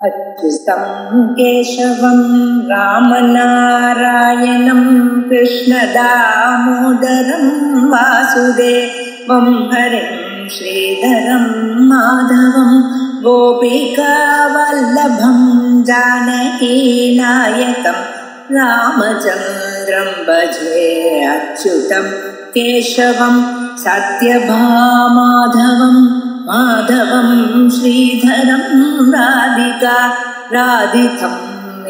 अच्युतं केशवं रामनारायणं कृष्णदामोदरं वासुदेवं हरिं श्रीधरं माधवं गोपिकावल्लभं जानकीनायकं रामचन्द्रं भजे। अच्युतं केशवं सत्यभामाधवं माधवं श्रीधरं राधितं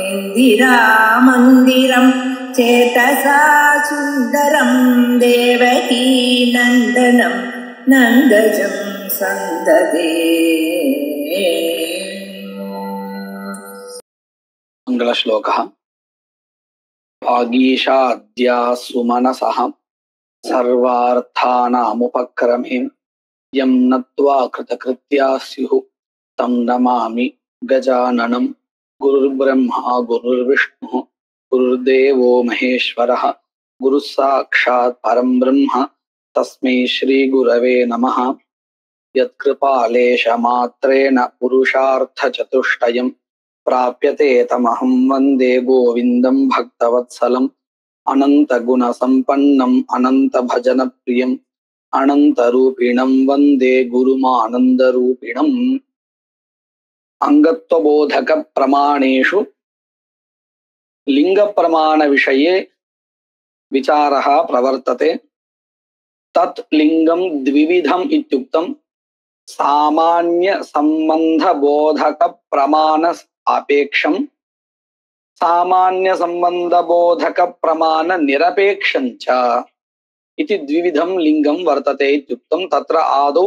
इन्दिरामन्दिरं चेतसा सुन्दरं देवकी नन्दनं नन्दजं सन्ददे। मङ्गलश्लोकः। भागीशाद्या सुमनसः सर्वार्थानामुपक्रमे यं नत्वा कृतकृत्या स्युः तं नमामि गजाननं। गुरुर्ब्रह्मा गुरुर्विष्णुः गुरुर्देवो महेश्वरः गुरुः साक्षात् परं ब्रह्म तस्मै श्रीगुरवे नमः। यत्कृपालेशमात्रेण पुरुषार्थचतुष्टयं प्राप्यते तमहं वन्दे गोविन्दं भक्तवत्सलम्। अनन्तगुणसम्पन्नम् अनन्तभजनप्रियम् अनन्तरूपिणं वन्दे गुरुमानन्दरूपिणम्। अङ्गत्वबोधकप्रमाणेषु लिङ्गप्रमाणविषये विचारः प्रवर्तते। तत् लिङ्गं द्विविधम् इत्युक्तं सामान्यसम्बन्धबोधकप्रमाण सापेक्षं सामान्यसम्बन्धबोधकप्रमाणनिरपेक्षं च इति द्विविधं लिङ्गं वर्तते इत्युक्तं। तत्र आदौ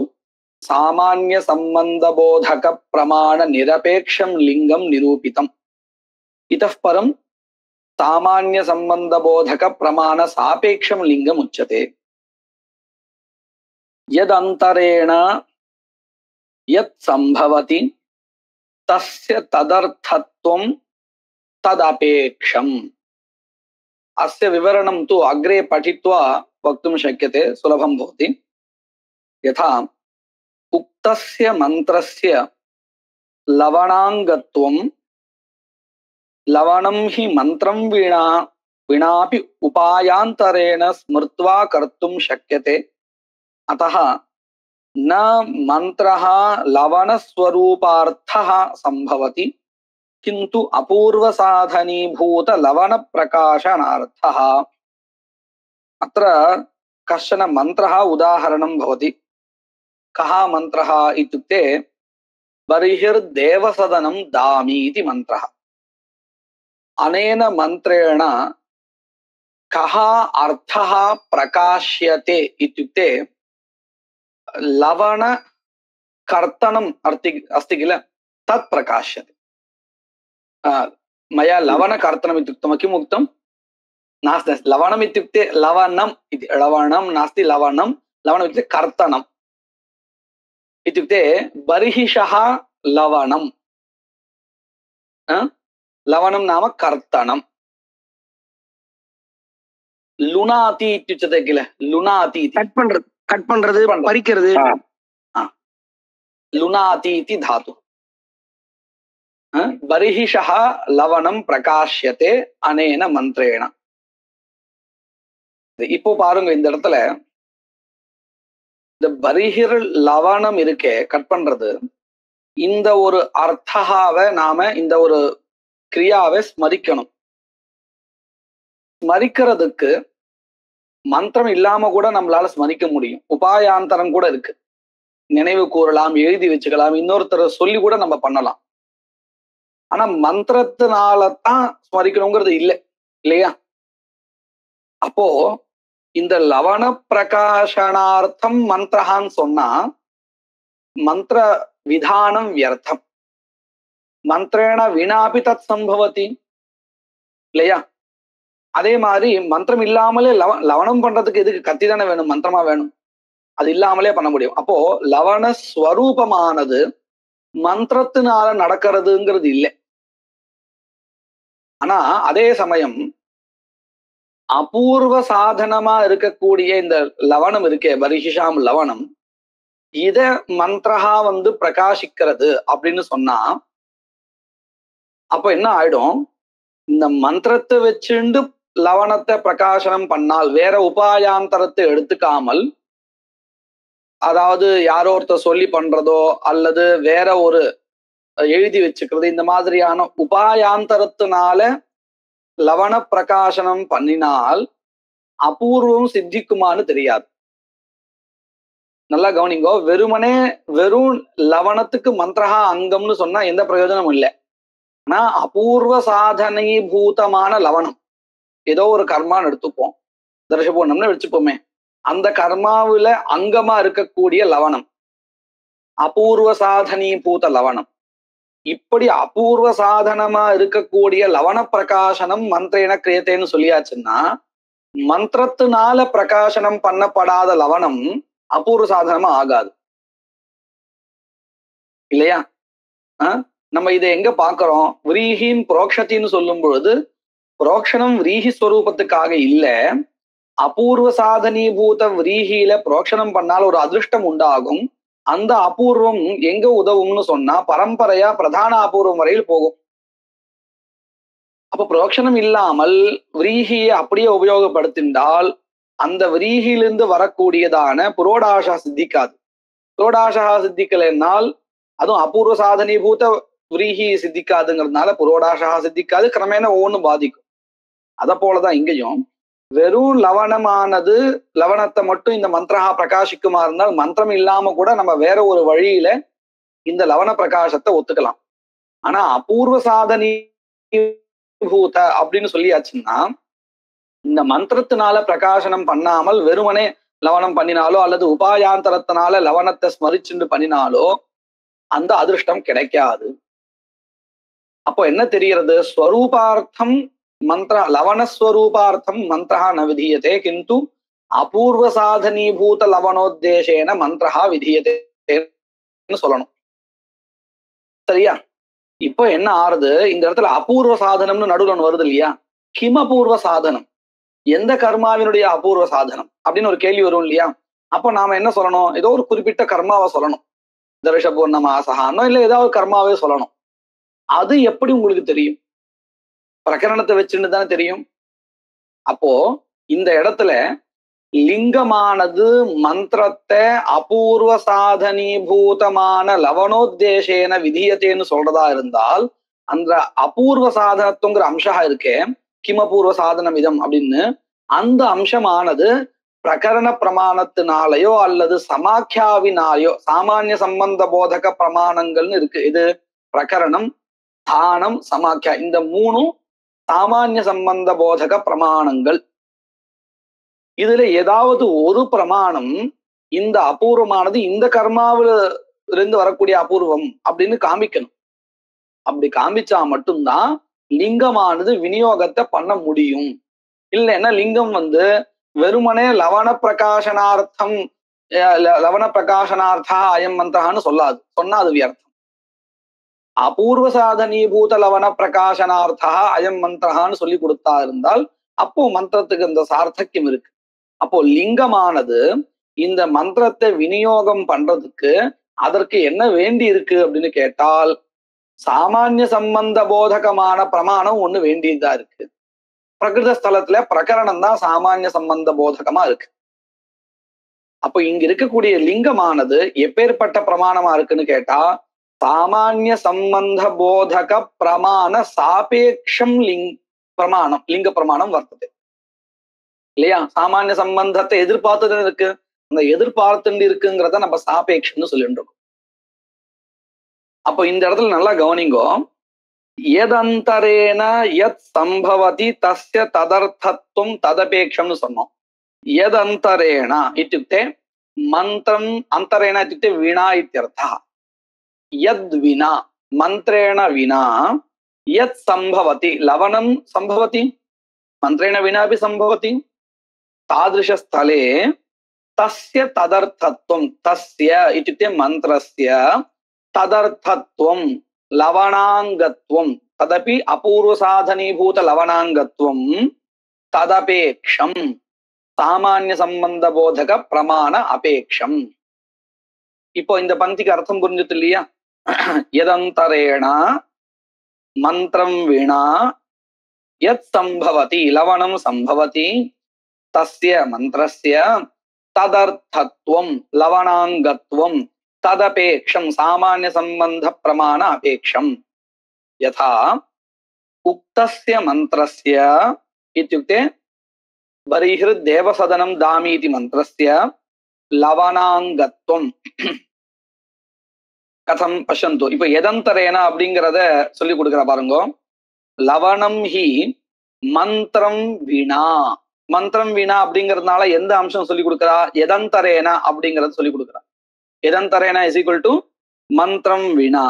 सामान्यसम्बन्धबोधकप्रमाणनिरपेक्षं लिङ्गं निरूपितम्। इतः परं सामान्यसम्बन्धबोधकप्रमाणसापेक्षं लिङ्गम् उच्यते। यदन्तरेण यत् संभवति तस्य तदर्थत्वं तदपेक्षम्। अस्य विवरणं तु अग्रे पठित्वा वक्तुं शक्यते, सुलभं भवति। यथा उक्तस्य मन्त्रस्य लवणाङ्गत्वं लवणं हि मन्त्रं विनापि उपायान्तरेण स्मृत्वा कर्तुं शक्यते। अतः न मन्त्रः लवणस्वरूपार्थः सम्भवति किन्तु अपूर्वसाधनीभूत लवणप्रकाशनार्थः। अत्र कश्चन मन्त्रः उदाहरणं भवति। कः मन्त्रः इत्युक्ते बर्हिर्देवसदनं दामि इति मन्त्रः। अनेन मन्त्रेण कः अर्थः प्रकाश्यते इत्युक्ते लवणकर्तनम् अस्ति किल, तत् प्रकाश्यते। मया लवणकर्तनम् इत्युक्तं किम् उक्तं? नास्ति, लवणम् इत्युक्ते लवणम् इति, लवणं नास्ति, लवणम् इत्युक्ते कर्तनम् इत्युक्ते बर्हिषः लवणं, लवणं नाम कर्तनं। लुनाति इत्युच्यते किल, लुनाति कट पण्றது परिक्கிறது, लुनाति इति धातु। बर्हिषः लवणं प्रकाश्यते अनेन मन्त्रेण। இப்போ பாருங்க, இந்த இடத்துல இந்த பரிஹிர் லவணம் இருக்கே, கட் பண்றது, இந்த ஒரு அர்த்தஹாவை நாம இந்த ஒரு கிரியாவை ஸ்மரிக்கணும். ஸ்மரிக்கிறதுக்கு மந்திரம் இல்லாம கூட நம்மளால ஸ்மரிக்க முடியும். உபாயாந்தரம் கூட இருக்கு, நினைவு கூறலாம், எழுதி வச்சுக்கலாம், இன்னொருத்தர் சொல்லி கூட நம்ம பண்ணலாம். ஆனா மந்திரத்தினாலதான் ஸ்மரிக்கணுங்கிறது இல்லை, இல்லையா? அப்போ இந்த லவண பிரகாசனார்த்தம் மந்திரஹான்னு சொன்னா மந்திர விதானம் வியர்த்தம். மந்திரேண வினாபி தத் சம்பவதி, இல்லையா? அதே மாதிரி மந்திரம் இல்லாமலே லவணம் பண்றதுக்கு எதுக்கு கத்தி தானே வேணும், மந்திரமா வேணும், அது இல்லாமலே பண்ண முடியும். அப்போ லவண ஸ்வரூபமானது மந்திரத்தினால நடக்கிறதுங்கிறது இல்லை. ஆனா அதே சமயம் அபூர்வ சாதனமா இருக்கக்கூடிய இந்த லவணம் இருக்கே, பரிஷிஷாம் லவணம், இத மந்திரஹா பிரகாசிக்கிறது அப்படின்னு சொன்னா அப்ப என்ன ஆயிடும், இந்த மந்திரத்தை வச்சுண்டு லவணத்தை பிரகாசனம் பண்ணால், வேற உபாயாந்தரத்தை எடுத்துக்காமல், அதாவது யாரோ ஒருத்தர் சொல்லி பண்றதோ அல்லது வேற ஒரு எழுதி வச்சுக்கிறது, இந்த மாதிரியான உபாயாந்தரத்தினால லவண பிரகாசனம் பண்ணினால் அபூர்வம் சித்திக்குமான்னு தெரியாது. நல்லா கவனிங்கோ. வெறும் லவணத்துக்கு மந்திரஹா அங்கம்னு சொன்னா எந்த பிரயோஜனமும் இல்லை. ஆனா அபூர்வ சாதனைபூதமான லவணம், ஏதோ ஒரு கர்மான்னு எடுத்துப்போம், தர்ஷபூர்ணம்னு வச்சுப்போமே, அந்த கர்மாவில அங்கமா இருக்கக்கூடிய லவணம் அபூர்வ சாதனீபூத லவணம். இப்படி அபூர்வ சாதனமா இருக்கக்கூடிய லவண பிரகாசனம் மந்திரேன கிரியத்தேன்னு சொல்லியாச்சுன்னா, மந்திரத்தினால பிரகாசனம் பண்ணப்படாத லவணம் அபூர்வ சாதனமா ஆகாது இல்லையா? நம்ம இதை எங்க பாக்குறோம்? விரீஹின் புரோக்ஷத்தின்னு சொல்லும் பொழுது புரோக்ஷனம் விரீஹி ஸ்வரூபத்துக்காக இல்ல, அபூர்வ சாதனீபூத விரீஹியில புரோக்ஷனம் பண்ணால் ஒரு அதிருஷ்டம் உண்டாகும். அந்த அபூர்வம் எங்க உதவும்னு சொன்னா பரம்பரையா பிரதான அபூர்வம் வரையில் போகும். அப்ப புரோக்ஷனம் இல்லாமல் விரீஹியை அப்படியே உபயோகப்படுத்தினால் அந்த விரீஹியிலிருந்து வரக்கூடியதான புரோடாஷா சித்திக்காது. புரோடாஷா சித்திக்கலைன்னால் அதுவும் அபூர்வ சாதனீபூத விரீஹி சித்திக்காதுங்கிறதுனால புரோடாஷா சித்திக்காது, கிரமேண ஒவ்வொன்றும் பாதிக்கும். அத போலதான் இங்கேயும் வெறும் லவணமானது, லவணத்தை மட்டும் இந்த மந்திரஹா பிரகாசிக்குமா இருந்தால் மந்திரம் இல்லாம கூட நம்ம வேற ஒரு வழியில இந்த லவண பிரகாசத்தை ஒத்துக்கலாம். ஆனா அபூர்வ சாதனீபூத அப்படின்னு சொல்லியாச்சுன்னா, இந்த மந்திரத்தினால பிரகாசனம் பண்ணாமல் வெறுமனே லவணம் பண்ணினாலோ அல்லது உபாயாந்தரத்தினால லவணத்தை ஸ்மரிச்சுண்டு பண்ணினாலோ அந்த அதிருஷ்டம் கிடைக்காது. அப்போ என்ன தெரிகிறது? ஸ்வரூபார்த்தம் மந்திர லவணஸ்வரூபார்த்தம் மந்திரஹா ந விதீயதே, கிந்து அபூர்வ சாதனீபூத லவணோத்தேசேன மந்திரஹா விதீயதேன்னு சொல்லணும். சரியா? இப்போ என்ன ஆறுது, இந்த இடத்துல அபூர்வ சாதனம்னு நடுவில் ஒன்று வருது இல்லையா? கிமபூர்வ சாதனம், எந்த கர்மாவினுடைய அபூர்வ சாதனம் அப்படின்னு ஒரு கேள்வி வரும் இல்லையா? அப்போ நாம என்ன சொல்லணும்? ஏதோ ஒரு குறிப்பிட்ட கர்மாவை சொல்லணும். தர்ஷபூர்ணமாசகானோ இல்ல ஏதாவது கர்மாவே சொல்லணும். அது எப்படி உங்களுக்கு தெரியும்? பிரகரணத்தை வச்சுன்னு தானே தெரியும். அப்போ இந்த இடத்துல லிங்கமானது மந்திரத்தை அபூர்வ சாதனீபூதமான லவணோத்தேசேன விதியத்தேன்னு சொல்றதா இருந்தால், அந்த அபூர்வ சாதனத்துங்கிற அம்சா இருக்கே, கிமபூர்வ சாதனம் இதம் அப்படின்னு, அந்த அம்சமானது பிரகரண பிரமாணத்தினாலேயோ அல்லது சமாக்கியாவினாலேயோ, சாமானிய சம்பந்த போதக பிரமாணங்கள்னு இருக்கு. இது பிரகரணம், தானம், சமாக்கியா, இந்த மூணும் சாமானிய சம்பந்த போதக பிரமாணங்கள். இதுல ஏதாவது ஒரு பிரமாணம் இந்த அபூர்வமானது இந்த கர்மாவில இருந்து வரக்கூடிய அபூர்வம் அப்படின்னு காமிக்கணும். அப்படி காமிச்சா மட்டும்தான் லிங்கமானது விநியோகத்தை பண்ண முடியும். இல்லைன்னா லிங்கம் வெறுமனே லவண பிரகாசனார்த்தம், லவண பிரகாசனார்த்தா அயம் மந்திரஹான்னு சொல்லாது. சொன்னா அது வியர்த்தம். அபூர்வ சாதனீபூத லவண பிரகாசனார்த்தா அயம் மந்திரஹான்னு சொல்லி கொடுத்தா இருந்தால் அப்போ மந்திரத்துக்கு இந்த சார்த்தக்கியம் இருக்கு. அப்போ லிங்கமானது இந்த மந்திரத்தை விநியோகம் பண்றதுக்கு அதற்கு என்ன வேண்டி இருக்கு அப்படின்னு கேட்டால், சாமானிய சம்பந்த போதகமான பிரமாணம் ஒண்ணு வேண்டியதா இருக்கு. பிரகிருத ஸ்தலத்துல பிரகரணம் தான் சாமானிய சம்பந்த போதகமா இருக்கு. அப்போ இங்க இருக்கக்கூடிய லிங்கமானது எப்பேற்பட்ட பிரமாணமா இருக்குன்னு கேட்டா, சாமானிய சம்பந்த போதக பிரமாண சாபேக்ஷம் பிரமாணம், லிங்க பிரமாணம் வர்த்தது இல்லையா? சாமானிய சம்பந்தத்தை எதிர்பார்த்து இருக்கு. அந்த எதிர்பார்த்து இருக்குங்கிறத நம்ம சாபேக்ஷம்னு சொல்லிட்டு இருக்கோம். அப்போ இந்த இடத்துல நல்லா கவனிங்கோ. எதந்தரேன யத் சம்பவதி தஸ்ய ததர்த்தத்துவம் ததபேக்ஷம்னு சொன்னோம். எதந்தரேன இत्युक्ते மந்திரம், அந்தரேன இत्युक्ते வீணா இत्यर्थः. யத் வினா, மந்திரேண வினா யத் சம்பவதி, லவணம் சம்பவதி, மந்திரேண வினாபி சம்பவதி, தாதிருஷஸ்தலே தஸ்ய ததர்த்தத்துவம், தஸ்ய இत्युक्ते மந்திரஸ்ய ததர்த்தத்துவம் லவணாங்கத்வம், ததபி அபூர்வ சாதனீபூத லவணாங்கத்வம் ததபேக்ஷம் சாமானிய சம்பந்த போதக பிரமாண அபேக்ஷம். இப்போ இந்த பந்திக்கு அர்த்தம் புரிஞ்சது இல்லையா? எதந்தரேண மந்திரம் வினா யத் சம்பவதி லவணம் சம்பவதி தஸ்ய மந்திரஸ்ய ததர்த்தத்வம் லவணாங்கத்வம் ததபேக்ஷம் சாமான்ய சம்பந்த பிரமாண அபேக்ஷம் யதா உக்தஸ்ய மந்திரஸ்ய இத்யுக்தே பரிஹிருத் தேவசதனம் தாமி இதி மந்திரஸ்ய லவணாங்கத்வம் கதம் பசந்து. இப்ப எதந்தரேன அப்படிங்கிறத சொல்லி கொடுக்குற பாருங்க. லவணம் ஹி மந்திரம் வினா. மந்திரம் வினா அப்படிங்கிறதுனால எந்த அம்சம் சொல்லி கொடுக்குறா? எதந்தரேன அப்படிங்கறத சொல்லி கொடுக்குறா. எதந்தரேன இஸ் ஈக்குவல் டு மந்திரம் வினா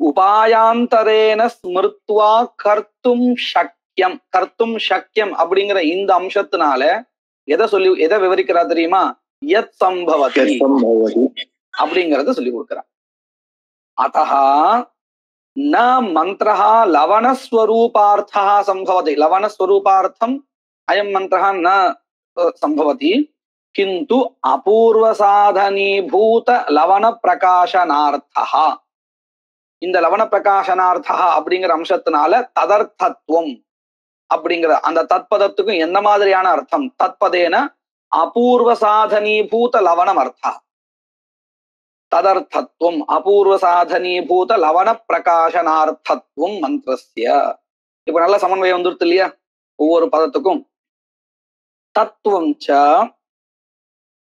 உபாயாந்தரேன ஸ்மிருத்வா கர்த்தும் சக்கியம். கர்த்தும் சக்கியம் அப்படிங்கிற இந்த அம்சத்தினால எதை விவரிக்கிறா தெரியுமா? யத் சம்பவதி அப்படிங்கறத சொல்லி கொடுக்குறா. அத்தஹ ந மந்திரஹ லவணஸ்வரூபார்த்தः சம்பவதி. லவணஸ்வரூபார்த்தம் அயம் மந்திரஹ ந சம்பவதி கிந்து அபூர்வசாதனீபூத லவண பிரகாசனார்த்தः. இந்த லவண பிரகாசனார்த்தः அப்படிங்கிற அம்சத்தினால ததர்த்தத்துவம் அப்படிங்கிற அந்த தத்பதத்துக்கும் எந்த மாதிரியான அர்த்தம்? தத்பதேன அபூர்வசாதனீபூத லவணம் அர்த்தா. ததர்த்தத்துவம் அபூர்வசாதனீபூத லவண பிரகாசனார்த்தத்துவம் மந்திரஸ்ய. இப்ப நல்ல சமன்வயம் வந்துருது இல்லையா ஒவ்வொரு பதத்துக்கும்? தத்துவம் ச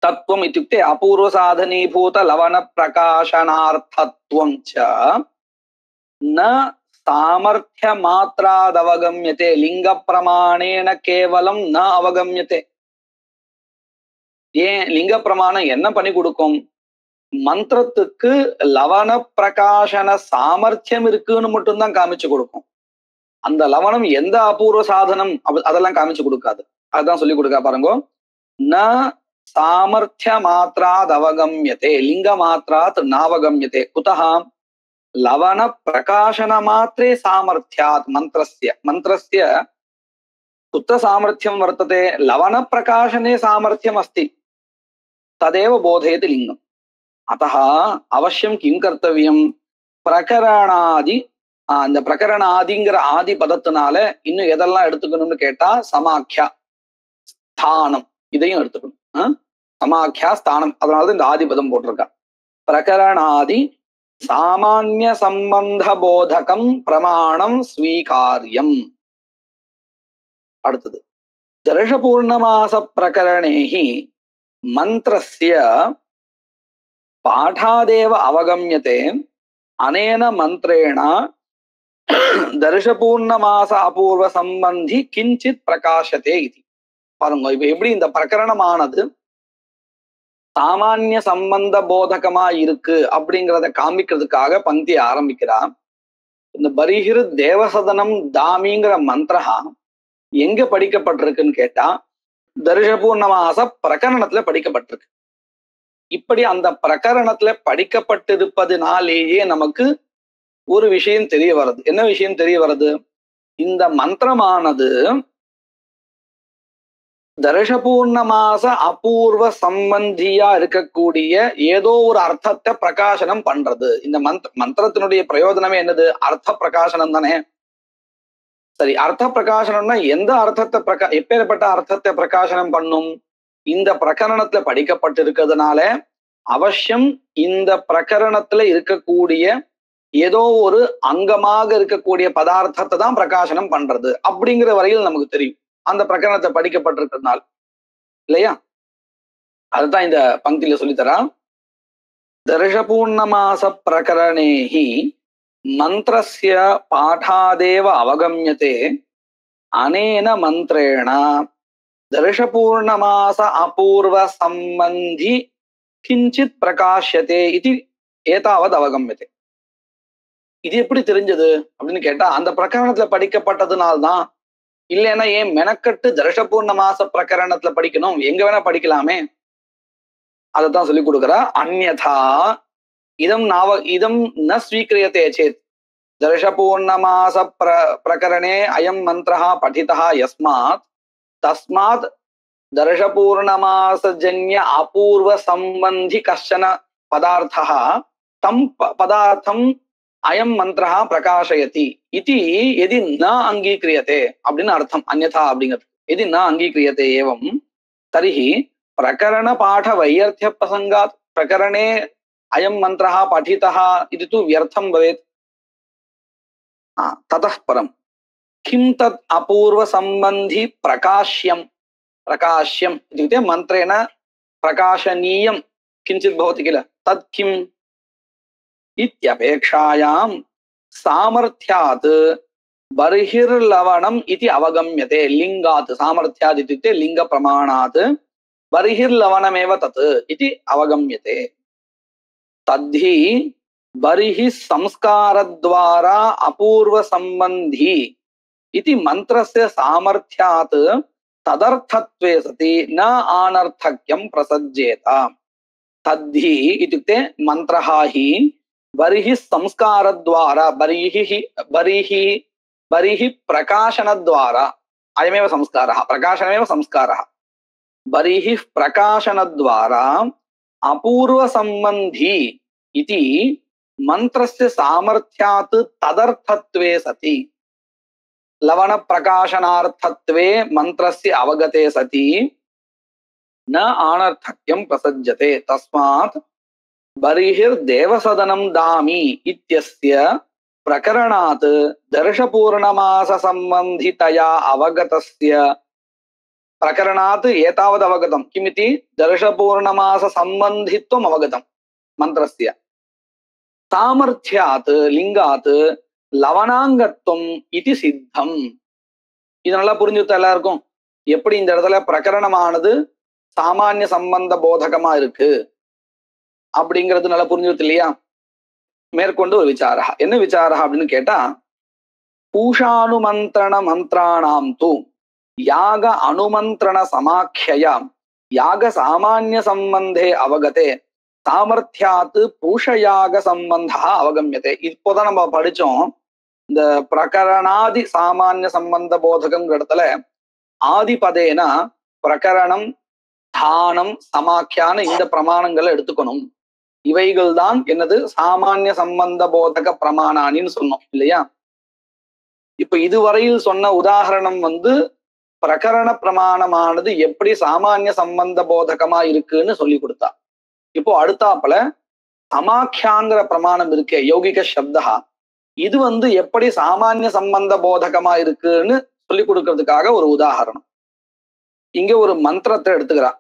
தத்துவம் இத்யுக்தே அபூர்வசாதனீபூத லவண பிரகாசனார்த்தத்துவம் ச ந சாமர்த்திய மாத்ராதவகம்யதே லிங்க பிரமாணேன கேவலம் ந அவகம்யதே. ஏன் லிங்க பிரமாணம் என்ன பண்ணி கொடுக்கும்? மந்திரத்துக்கு லவண பிரகாசன சாமர்த்தியம் இருக்குன்னு மட்டும்தான் காமிச்சு கொடுக்கும். அந்த லவணம் எந்த அபூர்வ சாதனம் அதெல்லாம் காமிச்சு கொடுக்காது. அதுதான் சொல்லி கொடுக்க பாருங்க. ந சாமர்த்திய மாத்ராத் அவகம்யதே லிங்க மாத்ராத் நாவகம்யதே. குதஹ லவண பிரகாசன மாத்ரே சாமர்த்தியாத் மந்திரஸ்ய. மந்திரஸ்ய குत्र சாமர்த்தியம் வர்த்ததே? லவண பிரகாசனே சாமர்த்தியம் அஸ்தி. ததேவ போதயதி லிங்கம். அத்தஹ அவசியம் கிம் கர்த்தவியம்? பிரகரணாதி. அந்த பிரகரணாதிங்கிற ஆதி பதத்தினால இன்னும் எதெல்லாம் எடுத்துக்கணும்னு கேட்டா சமாக்கியா ஸ்தானம் இதையும் எடுத்துக்கணும். சமாக்கியா ஸ்தானம், அதனாலதான் இந்த ஆதி பதம் போட்டிருக்கா. பிரகரணாதி சாமான்ய சம்பந்த போதகம் பிரமாணம் ஸ்வீகாரியம். அடுத்தது தர்ஷபூர்ணமாச பிரகரணேஹி மந்திரஸ்ய பாடாதேவ அவகம்யதே அனேன மந்திரேண தர்ஷபூர்ணமாச அபூர்வ சம்பந்தி கிஞ்சித் பிரகாசத்தே இது. பாருங்க இப்ப எப்படி இந்த பிரகரணமானது சாமானிய சம்பந்த போதகமா இருக்கு அப்படிங்கிறத காமிக்கிறதுக்காக பந்தி ஆரம்பிக்கிறா. இந்த பரிஹிரு தேவசதனம் தாமிங்கிற மந்திரா எங்க படிக்கப்பட்டிருக்குன்னு கேட்டா தர்ஷபூர்ணமாச பிரகரணத்துல படிக்கப்பட்டிருக்கு. இப்படி அந்த பிரகரணத்துல படிக்கப்பட்டிருப்பதுனாலேயே நமக்கு ஒரு விஷயம் தெரிய வருது. என்ன விஷயம் தெரிய வருது? இந்த மந்திரமானது தர்ஷபூர்ணமாச அபூர்வ சம்பந்தியா இருக்கக்கூடிய ஏதோ ஒரு அர்த்தத்தை பிரகாசனம் பண்றது. இந்த மந்திரத்தினுடைய பிரயோஜனமே என்னது? அர்த்த பிரகாசனம் தானே. சரி, அர்த்த பிரகாசனம்னா எந்த அர்த்தத்தை எப்பேற்பட்ட அர்த்தத்தை பிரகாசனம் பண்ணும்? இந்த பிரகரணத்துல படிக்கப்பட்டிருக்கிறதுனால அவசியம் இந்த பிரகரணத்துல இருக்கக்கூடிய ஏதோ ஒரு அங்கமாக இருக்கக்கூடிய பதார்த்தத்தை தான் பிரகாசனம் பண்றது அப்படிங்கிற வரையில் நமக்கு தெரியும், அந்த பிரகரணத்தை படிக்கப்பட்டிருக்கிறதுனால, இல்லையா? அதுதான் இந்த பங்கில சொல்லித்தரா. தர்ஷபூர்ணமாச பிரகரணேஹி மந்திரஸ்ய பாடாதேவ அவகம்யதே அனேன மந்திரேண தர்ஷபூர்ணமாச அபூர்வ சம்பந்தி கிஞ்சித் பிரகாஷ்யதே இது ஏதாவது அவகம்யதே. இது எப்படி தெரிஞ்சது அப்படின்னு கேட்டா அந்த பிரகரணத்துல படிக்கப்பட்டதுனால்தான். இல்லைன்னா ஏன் மெனக்கட்டு தர்ஷபூர்ணமாச பிரகரணத்துல படிக்கணும்? எங்க வேணா படிக்கலாமே. அதைத்தான் சொல்லி கொடுக்குறா. அந்யதா இதம் ந ஸ்வீக்ரியதே சேத் தர்ஷபூர்ணமாச பிரகரணே அயம் மந்திரஹ படிதஹ யஸ்மாத் தஸ்மாத் தர்ஷபூர்ணமாசஜன்ய அபூர்வ சம்பந்தி கஷ்டன பதார்த்தः தம் பதார்த்தம் அயம் மந்திரஹா பிரகாசயதி இதி எதி ந அங்கீக்ரியதே அப்படின்னு அர்த்தம். அந்யதா அப்படிங்கிறது எதி ந அங்கீக்ரியதே ஏவம் தரிஹி பிரகரண பாட வையர்த்திய பிரசங்காத் பிரகரணே அயம் மந்திரஹா பठितः இது தூ வியர்த்தம் பவேத். ततः परं किं तत् अपूर्व संबंधी प्रकाश्यम प्रकाश्यम इत्युक्ते मंत्रेण प्रकाशनीयं किंचित् भवति किल तत् किम् इत्यपेक्षायां सामर्थ्यात् बर्हिर्लवणम् इति अवगम्यते. लिंगात् सामर्थ्यात् इत्युक्ते लिंग प्रमाणात् बर्हिर्लवणमेव तत् इति अवगम्यते. तद्धि बर्हि संस्कारद्वारा अपूर्व संबंधी इति मंत्रस्य सामर्थ्यात् तदर्थत्वे सति न आनर्थक्यं प्रसज्येत. तद्धि इत्युक्ते मंत्रः हि बर्हि संस्कारद्वारा बर्हि प्रकाशनद्वारा अयमेव संस्कारः प्रकाशनमेव संस्कारः बर्हि प्रकाशनद्वारा अपूर्व संबंधी इति मंत्रस्य सामर्थ्यात् तदर्थत्वे सति लवण प्रकाशनार्थत्वे मंत्रस्य अवगते सति न आनर्थक्यं प्रसज्यते. तस्मात् बर्हिर्देवसदनं दामि इत्यस्य प्रकरणात् दर्शपूर्णमास संबंधितया अवगतस्य प्रकरणात् एतावद् अवगतं किमिति दर्शपूर्णमास संबंधित्वम् अवगतं मंत्रस्य सामर्थ्यात् लिंगात् லவணாங்கத்துவம் இது சித்தம். இது நல்லா புரிஞ்சுத்த எல்லாருக்கும் எப்படி இந்த இடத்துல பிரகரணமானது சாமானிய சம்பந்த போதகமா இருக்கு அப்படிங்கிறது நல்லா புரிஞ்சுத்து இல்லையா. மேற்கொண்டு ஒரு விசாரா என்ன விசாரா அப்படின்னு கேட்டா பூஷானுமந்திரண மந்திராணாம் தூ யாக அனுமந்திரண சமாख्यया யாக சாமானிய சம்பந்தே அவகதே சாமர்த்தியாத்து பூஷயாக சம்பந்தா அவகமியதே. இப்போதான் நம்ம படிச்சோம் இந்த பிரகரணாதி சாமானிய சம்பந்த போதகங்கிற இடத்துல ஆதிபதேனா பிரகரணம் தானம் சமாக்கியான இந்த பிரமாணங்களை எடுத்துக்கணும். இவைகள் தான் என்னது சாமானிய சம்பந்த போதக பிரமாணானின்னு சொன்னோம் இல்லையா. இப்ப இதுவரையில் சொன்ன உதாரணம் பிரகரண பிரமாணமானது எப்படி சாமானிய சம்பந்த போதகமா இருக்குன்னு சொல்லி கொடுத்தா. இப்போ அடுத்தாப்புல சமாக்கியாங்கிற பிரமாணம் இருக்கே யௌகிக சப்தா, இது எப்படி சாமானிய சம்பந்த போதகமா இருக்குன்னு சொல்லி கொடுக்கறதுக்காக ஒரு உதாரணம். இங்க ஒரு மந்திரத்தை எடுத்துக்கிறா.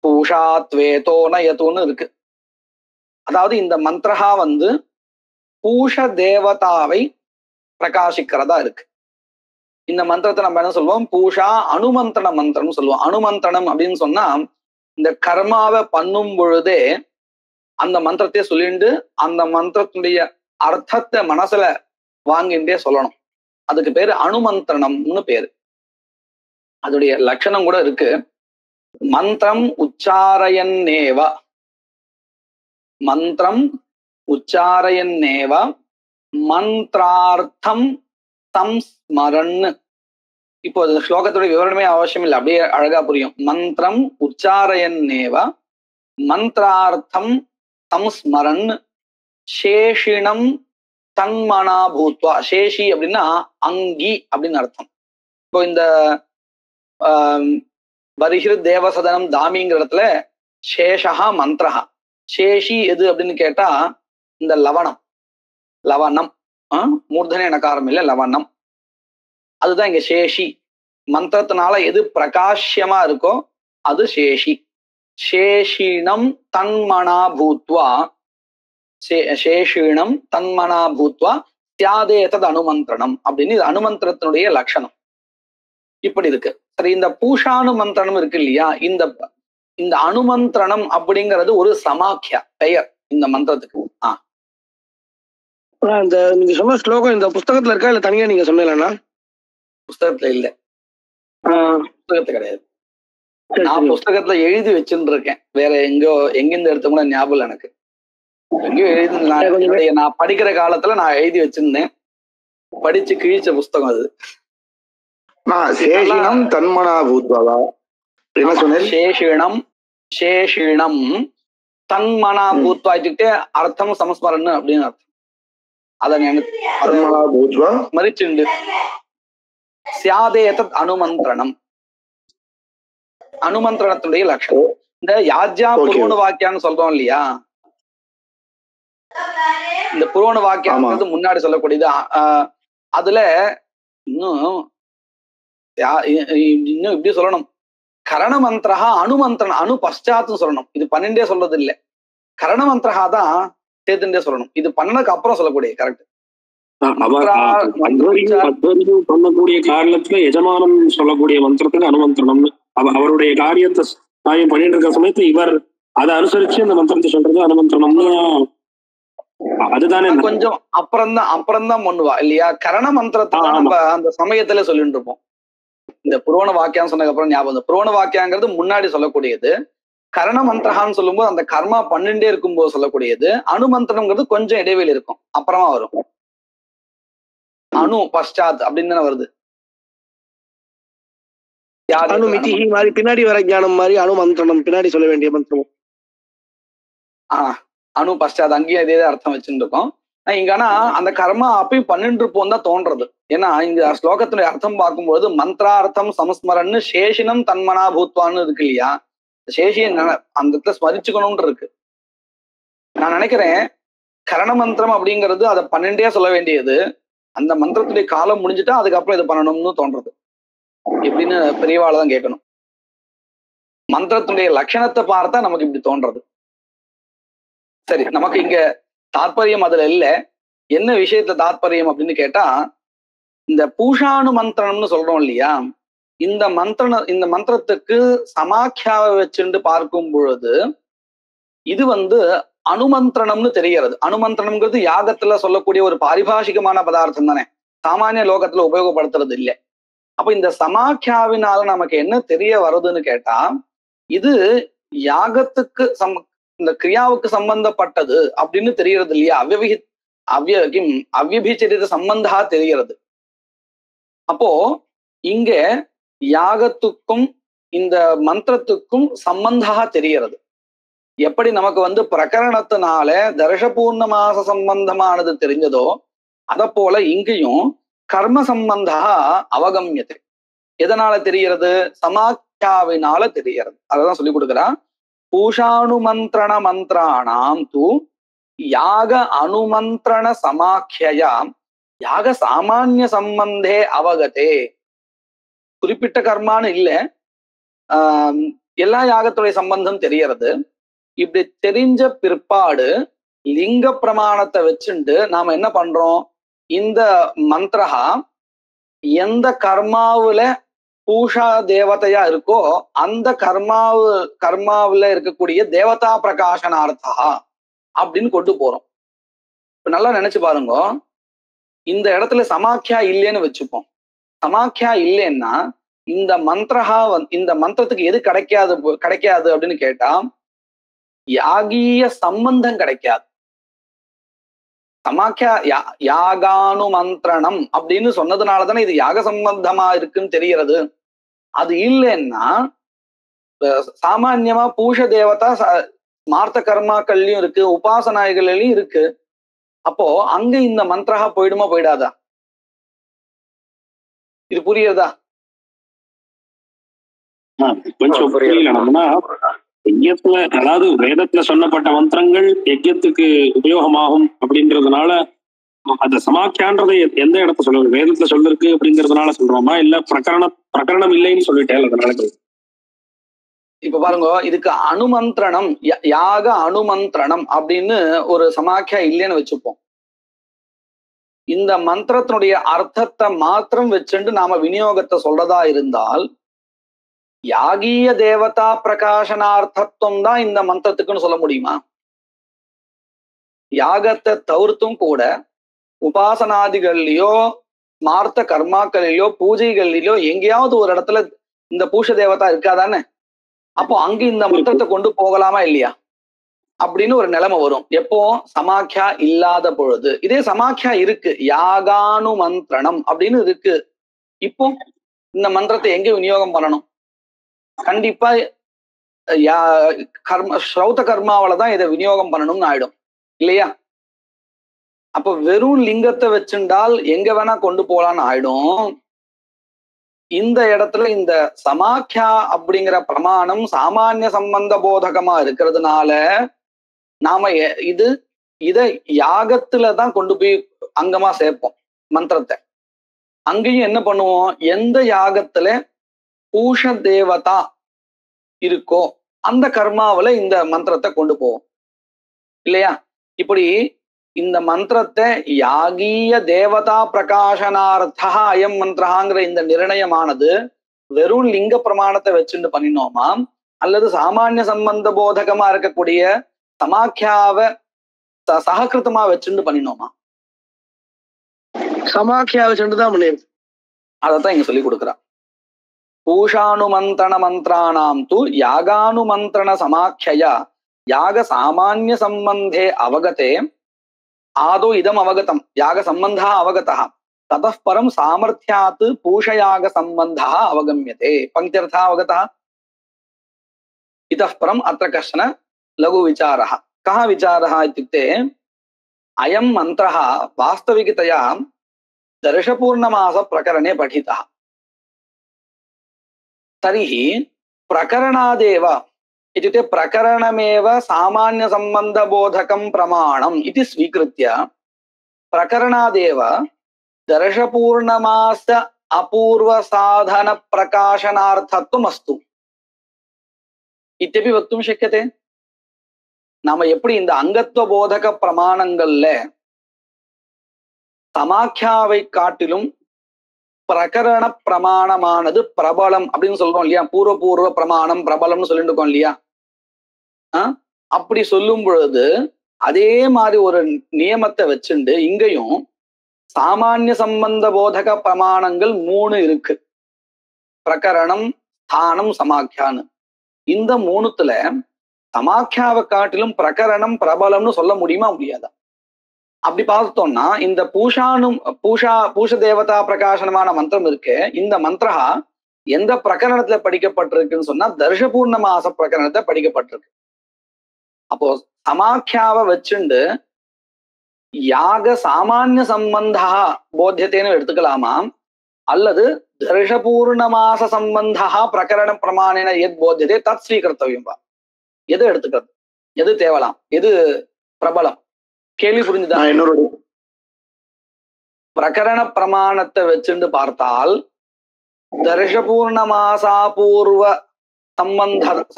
பூஷா துவேதோ நயத்துன்னு இருக்கு. அதாவது இந்த மந்திரஹா பூஷ தேவதாவை பிரகாசிக்கிறதா இருக்கு. இந்த மந்திரத்தை நம்ம என்ன சொல்லுவோம், பூஷா அனுமந்திரண மந்திரம் சொல்லுவோம். அனுமந்திரணம் அப்படின்னு சொன்னா இந்த கர்மாவை பண்ணும் பொழுதே அந்த மந்திரத்தை சொல்லிட்டு அந்த மந்திரத்துடைய அர்த்தத்தை மனசுல வாங்கிட்டே சொல்லணும். அதுக்கு பேரு அனுமந்திரணம்னு பேரு. அதோடைய லட்சணம் கூட இருக்கு. மந்திரம் உச்சாரயன்னேவ மந்திரம் உச்சாரயன்னேவ மந்திரார்த்தம் சம்ஸ்மரன். இப்போ இந்த ஸ்லோகத்துடைய விவரணமே அவசியம் இல்லை, அப்படியே அழகா புரியும். மந்திரம் உச்சாரயன்னேவ மந்திரார்த்தம் சம்ஸ்மரன் சேஷினம் தன்மனா பூத்வா. சேஷி அப்படின்னா அங்கி அப்படின்னு அர்த்தம். இப்போ இந்த பரிஹிர் தேவசதனம் தாமிங்கிற இடத்துல சேஷா மந்திரஹா. சேஷி எது அப்படின்னு கேட்டா இந்த லவணம் லவணம் மூர்தன நகாரம் இல்லை லவணம், அதுதான் இங்க சேஷி. மந்திரத்தினால எது பிரகாஷ்யமா இருக்கோ அது சேஷி. சேஷினம் தன்மனா பூத்வா சேஷினம் தன்மனா பூத்வா தியாதேதது அனுமந்திரணம் அப்படின்னு இது அனுமந்திரத்தினுடைய லட்சணம். இப்படி இருக்கு. சரி, இந்த பூஷானுமந்திரணம் இருக்கு இல்லையா, இந்த அனுமந்திரணம் அப்படிங்கிறது ஒரு சமாக்கியா பெயர் இந்த மந்திரத்துக்கு. இந்த நீங்க சொன்ன ஸ்லோகம் இந்த புஸ்தகத்துல இருக்கா இல்ல தனியா நீங்க சொன்னீங்களா? புஸ்தகத்துல இல்ல, புஸ்தகத்துல கிடையாது. நான் புஸ்தகத்துல எழுதி வச்சுட்டு இருக்கேன். வேற எங்கிருந்து எடுத்த கூட ஞாபகம் இல்லை எனக்கு. எங்கேயோ எழுதி நான் படிக்கிற காலத்துல நான் எழுதி வச்சிருந்தேன், படிச்சு கிழிச்ச புஸ்தகம் அது. சேஷினம் தன்மனா பூத்வா. சேஷினம் சேஷினம் தன்மனா பூத்வா இட்டுக்கிட்டே அர்த்தம் சமஸ்மரன் அப்படின்னு அர்த்தம். அதை ஸ்மரிச்சுண்டு சியாதேதத் அனுமந்திரணம். அனுமந்திரணத்துடைய லட்சணம் இந்த யாஜ்யா புரோண வாக்கியான்னு சொல்றோம் இல்லையா, இந்த புரோண வாக்கியாங்கிறது முன்னாடி சொல்லக்கூடியது. அதுல இன்னும் இப்படி சொல்லணும், கரணமந்திரா அனுமந்திரண அணு பஷ்சாத்துன்னு சொல்லணும். இது 12 சொல்றது இல்லை, கரணமந்திரா தான் சேர்த்துட்டே சொல்லணும். இது 12க்கு அப்புறம் சொல்லக்கூடிய கரெக்ட். சொல்லக்கூடிய காரணத்துல எஜமானம் சொல்லக்கூடிய மந்திரத்துக்கு அனுமந்திரணம். அவருடைய காரியத்தை காரியம் பண்ணிட்டு இருக்கிற சமயத்துல இவர் அதை அனுசரிச்சு அந்த மந்திரத்தை சொல்றது அனுமந்திரணம்னு. அதுதானே கொஞ்சம் அப்புறம்தான் பண்ணுவா இல்லையா. கரண மந்திரத்தை நம்ம அந்த சமயத்துல சொல்லிட்டு இருப்போம். இந்த புரோண வாக்கியம் சொன்னதுக்கு அப்புறம் ஞாபகம், புரோண வாக்கியாங்கிறது முன்னாடி சொல்லக்கூடியது. கரண மந்திரகான்னு சொல்லும்போது அந்த கர்மா பண்ணிட்டே இருக்கும்போது சொல்லக்கூடியது. அனுமந்திரம்ங்கிறது கொஞ்சம் இடைவெளி இருக்கும், அப்புறமா வரும். அணு பஷ்சாத் அப்படின்னு தானே வருது. பின்னாடி வர ஞானம் மாதிரி அனுமந்திரணம் பின்னாடி சொல்ல வேண்டிய மந்திரம். அணு பஷ்சாத் அங்கேயும் இதே அர்த்தம் வச்சுட்டு இருக்கோம். இங்கன்னா அந்த கர்மா அப்பயும் பண்ணிட்டு இருப்போம் தான் தோன்றது. ஏன்னா இங்க ஸ்லோகத்துடைய அர்த்தம் பார்க்கும்போது மந்திரார்த்தம் சமஸ்மரன்னு சேஷினம் தன்மனா பூத்வான்னு இருக்கு இல்லையா. சேஷியை அந்த இடத்துல ஸ்மரிச்சுக்கணும்னு இருக்கு. நான் நினைக்கிறேன் கரண மந்திரம் அப்படிங்கிறது அதை 12 சொல்ல வேண்டியது. அந்த மந்திரத்துடைய காலம் முடிஞ்சுட்டா அதுக்கப்புறம் இது பண்ணணும்னு தோன்றது. எப்படின்னு பெரியவாளை தான் கேட்கணும். மந்திரத்துடைய லட்சணத்தை பார்த்தா நமக்கு இப்படி தோன்றது. சரி, நமக்கு இங்க தாற்பயம் அதுல இல்ல. என்ன விஷயத்துல தாற்பயம் அப்படின்னு கேட்டா, இந்த பூஷானு மந்திரம்னு சொல்றோம் இல்லையா, இந்த மந்திரத்துக்கு சமாக்கியாவை வச்சுட்டு பார்க்கும் பொழுது இது அனுமந்திரணம்னு தெரிகிறது. அனுமந்திரணம்ங்கிறது யாகத்துல சொல்லக்கூடிய ஒரு பாரிபாஷிகமான பதார்த்தம் தானே, சாமானிய லோகத்துல உபயோகப்படுத்துறது இல்லை. அப்ப இந்த சமாக்கியாவினால நமக்கு என்ன தெரிய வருதுன்னு கேட்டா, இது யாகத்துக்கு இந்த கிரியாவுக்கு சம்பந்தப்பட்டது அப்படின்னு தெரியறது இல்லையா. அவ்யபிச்சரித சம்பந்தா தெரிகிறது. அப்போ இங்க யாகத்துக்கும் இந்த மந்திரத்துக்கும் சம்பந்தா தெரிகிறது. எப்படி நமக்கு பிரகரணத்தினால தர்ஷபூர்ண மாச சம்பந்தமானது தெரிஞ்சதோ அத போல இங்கேயும் கர்ம சம்பந்தா அவகமியத்தை. எதனால தெரிகிறது? சமாக்கியாவினால தெரிகிறது. அததான் சொல்லி கொடுக்குறான். பூஷானுமந்திரண மந்திராணாம் தூ யாக அனுமந்திரண சமாக்கியாம் யாக சாமானிய சம்பந்தே அவகதே. குறிப்பிட்ட கர்மான்னு இல்லை, எல்லா யாகத்துடைய சம்பந்தம் தெரியறது. இப்படி தெரிஞ்ச பிற்பாடு லிங்க பிரமாணத்தை வச்சுட்டு நாம என்ன பண்றோம், இந்த மந்திரா எந்த கர்மாவுல பூஷா தேவதையா இருக்கோ அந்த கர்மாவுல இருக்கக்கூடிய தேவதா பிரகாசனார்த்தா அப்படின்னு கொண்டு போறோம். இப்ப நல்லா நினைச்சு பாருங்க, இந்த இடத்துல சமாக்கியா இல்லைன்னு வச்சுப்போம். சமாக்கியா இல்லைன்னா இந்த மந்திரத்துக்கு எது கிடைக்காது அப்படின்னு கேட்டா, யாகீய சம்பந்தம் கிடைக்காது. சமாக்கியா யாகானு மந்திரணம் அப்படின்னு சொன்னதுனாலதானே இது யாக சம்பந்தமா இருக்குன்னு தெரிகிறது. அது இல்லைன்னா சாமான்யமா பூஷ தேவதா மார்த்த கர்மாக்கள்லயும் இருக்கு, உபாசனாய்கள்லயும் இருக்கு. அப்போ அங்க இந்த மந்திரா போயிடுமா போயிடாதா? இது புரியுறதா? கொஞ்சம் புரியலன்னா யஜ்யத்துல, அதாவது வேதத்துல சொல்லப்பட்ட மந்திரங்கள் யஜ்யத்துக்கு உபயோகமாகும் அப்படின்றதுனால அந்த சமாக்கியான்றதை எந்த இடத்த சொல்லுங்க, வேதத்துல சொல்லிருக்கு அப்படிங்கிறதுனால சொல்றோமா இல்ல பிரகரணம் இல்லைன்னு சொல்லிட்டேன் அதனால? இப்ப பாருங்க, இதுக்கு அனுமந்திரணம் யாக அனுமந்திரணம் அப்படின்னு ஒரு சமாக்கியா இல்லைன்னு வச்சுப்போம். இந்த மந்திரத்தினுடைய அர்த்தத்தை மாத்திரம் வச்சுட்டு நாம விநியோகத்தை சொல்றதா இருந்தால் யாகீய தேவதா பிரகாசனார்த்தத்துவம் தான் இந்த மந்திரத்துக்குன்னு சொல்ல முடியுமா? யாகத்தை தவிர்த்தும் கூட உபாசனாதிகள்லயோ மார்த்த கர்மாக்களிலோ பூஜைகளிலோ எங்கேயாவது ஒரு இடத்துல இந்த பூஷ தேவதா இருக்காதானே? அப்போ அங்க இந்த மந்திரத்தை கொண்டு போகலாமா இல்லையா அப்படின்னு ஒரு நிலைமை வரும். எப்போ சமாக்கியா இல்லாத பொழுது. இதே சமாக்கியா இருக்கு, யாகானு மந்திரணம் அப்படின்னு இருக்கு. இப்போ இந்த மந்திரத்தை எங்க விநியோகம் பண்ணணும்? கண்டிப்பா ஸ்ரௌத கர்மாவில தான் இதை விநியோகம் பண்ணணும்னு ஆயிடும் இல்லையா? அப்ப வெறும் லிங்கத்தை வச்சுண்டால் எங்க வேணா கொண்டு போலான்னு ஆயிடும். இந்த இடத்துல இந்த சமாக்கியா அப்படிங்கிற பிரமாணம் சாமானிய சம்பந்த போதகமா இருக்கிறதுனால நாம இத யாகத்துலதான் கொண்டு போய் அங்கமா சேர்ப்போம் மந்திரத்தை. அங்கேயும் என்ன பண்ணுவோம், எந்த யாகத்துல பூஷ தேவதா இருக்கோ அந்த கர்மாவில இந்த மந்திரத்தை கொண்டு போவோம் இல்லையா? இப்படி இந்த மந்திரத்தை யாகீய தேவதா பிரகாசனார்த்தா அயம் மந்திரங்கிற இந்த நிர்ணயமானது வெறும் லிங்க பிரமாணத்தை வச்சுட்டு பண்ணினோமா, அல்லது சாமானிய சம்பந்த போதகமா இருக்கக்கூடிய சமாக்கியாவை சககிருத்தமா வச்சுட்டு பண்ணினோமா? சமாக்கியா வச்சுட்டுதான் பண்ணிருக்கு. அதத்தான் இங்க சொல்லி கொடுக்குறா. பூஷானுமந்திரண மந்திராணாம் து யாகானுமந்திரண சமாக்கியா யாக சாமானிய சம்பந்தே அவகதே ஆதோ இதம் அவகதம் யாக சம்பந்தா அவகதா ததः பரம் சாமர்த்தியாத் பூஷயாக சம்பந்தா அவகம்யதே. பங்கித்யர்த்தா அவகதா. इतः परम अत्र कश्चन लघु विचारः. कः विचारः इत्युक्ते अयं मन्त्रः वास्तविकतया दर्शपूर्णमास प्रकरणे पठितः. तर्हि प्रकरणादेव इत्युक्ते प्रकरणमेव सामान्य सम्बन्धबोधकं प्रमाणम् इति स्वीकृत्य प्रकरणादेव दर्शपूर्णमास अपूर्वसाधन प्रकाशनार्थत्वमस्तु इत्यपि वक्तुं शक्यते. நாம எப்படி இந்த அங்கத்துவ போதக பிரமாணங்கள்ல சமாக்கியாவை காட்டிலும் பிரகரண பிரமாணமானது பிரபலம் அப்படின்னு சொல்றோம் இல்லையா? பூர்வ பிரமாணம் பிரபலம்னு சொல்லிட்டு இருக்கோம் இல்லையா? அப்படி சொல்லும் பொழுது அதே மாதிரி ஒரு நியமத்தை வச்சுண்டு இங்கேயும் சாமானிய சம்பந்த போதக பிரமாணங்கள் 3 இருக்கு. பிரகரணம், ஸ்தானம், சமாக்கியான்னு. இந்த 3த்துல சமாக்கியாவை காட்டிலும் பிரகரணம் பிரபலம்னு சொல்ல முடியுமா முடியாதா? அப்படி பார்த்தோம்னா இந்த பூஷ தேவதா பிரகாசனமான மந்திரம் இருக்கு. இந்த மந்திரா எந்த பிரகரணத்துல படிக்கப்பட்டிருக்குன்னு சொன்னா தர்ஷபூர்ண மாச பிரகரணத்தை படிக்கப்பட்டிருக்கு. அப்போ சமாக்கியாவை வச்சுண்டு யாக சாமானிய சம்பந்தா போத்தியத்தைன்னு எடுத்துக்கலாமா, அல்லது தர்ஷபூர்ணமாச சம்பந்தா பிரகரண பிரமாணேன எத் போத்தியதே தத் ஸ்வீகர்த்தவியம் வா? எது எடுத்துக்கிறது, எது தேவலாம், எது பிரபலம்? கேள்வி புரிஞ்சுதா? பிரகரண பிரமாணத்தை வச்சுட்டு பார்த்தால் தர்ஷபூர்ணமாசாபூர்வ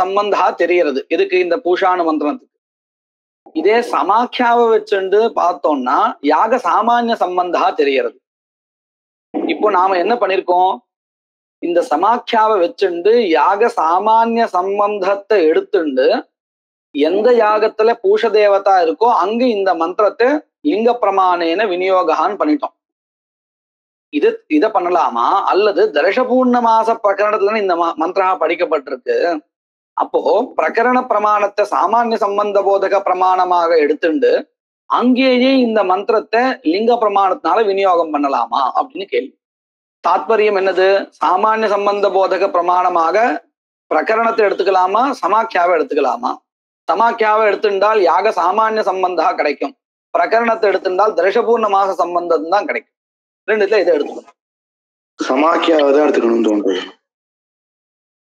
சம்பந்தா தெரியறது இதுக்கு, இந்த பூஷானு மந்திரத்துக்கு. இதே சமாக்கியாவை வச்சுண்டு பார்த்தோம்னா யாக சாமானிய சம்பந்தா தெரியறது. இப்போ நாம என்ன பண்ணிருக்கோம், இந்த சமாக்கியாவை வச்சுண்டு யாக சாமானிய சம்பந்தத்தை எடுத்துண்டு எந்த யாகத்துல பூஷ தேவதா இருக்கோ அங்கு இந்த மந்திரத்தை லிங்க பிரமாணேன விநியோகான்னு பண்ணிட்டோம். இத பண்ணலாமா? அல்லது தர்ஷபூர்ண மாச பிரகரணத்துல இந்த மந்திரா படிக்கப்பட்டிருக்கு. அப்போ பிரகரண பிரமாணத்தை சாமானிய சம்பந்த போதக பிரமாணமாக எடுத்துண்டு அங்கேயே இந்த மந்திரத்தை லிங்க பிரமாணத்தினால விநியோகம் பண்ணலாமா அப்படின்னு கேள்வி. தாத்பரியம் என்னது? சாமானிய சம்பந்த போதக பிரமாணமாக பிரகரணத்தை எடுத்துக்கலாமா, சமாக்கியாவை எடுத்துக்கலாமா? சமாக்கியாவை எடுத்துட்டால் யாக சாமானிய சம்பந்தா கிடைக்கும், பிரகரணத்தை எடுத்துட்டால் தர்ஷபூர்ண மாச சம்பந்தம் தான் கிடைக்கும். ரெண்டுத்துல இதை எடுத்துக்கணும். சமாக்கியாவை தான் எடுத்துக்கணும் தோன்றது.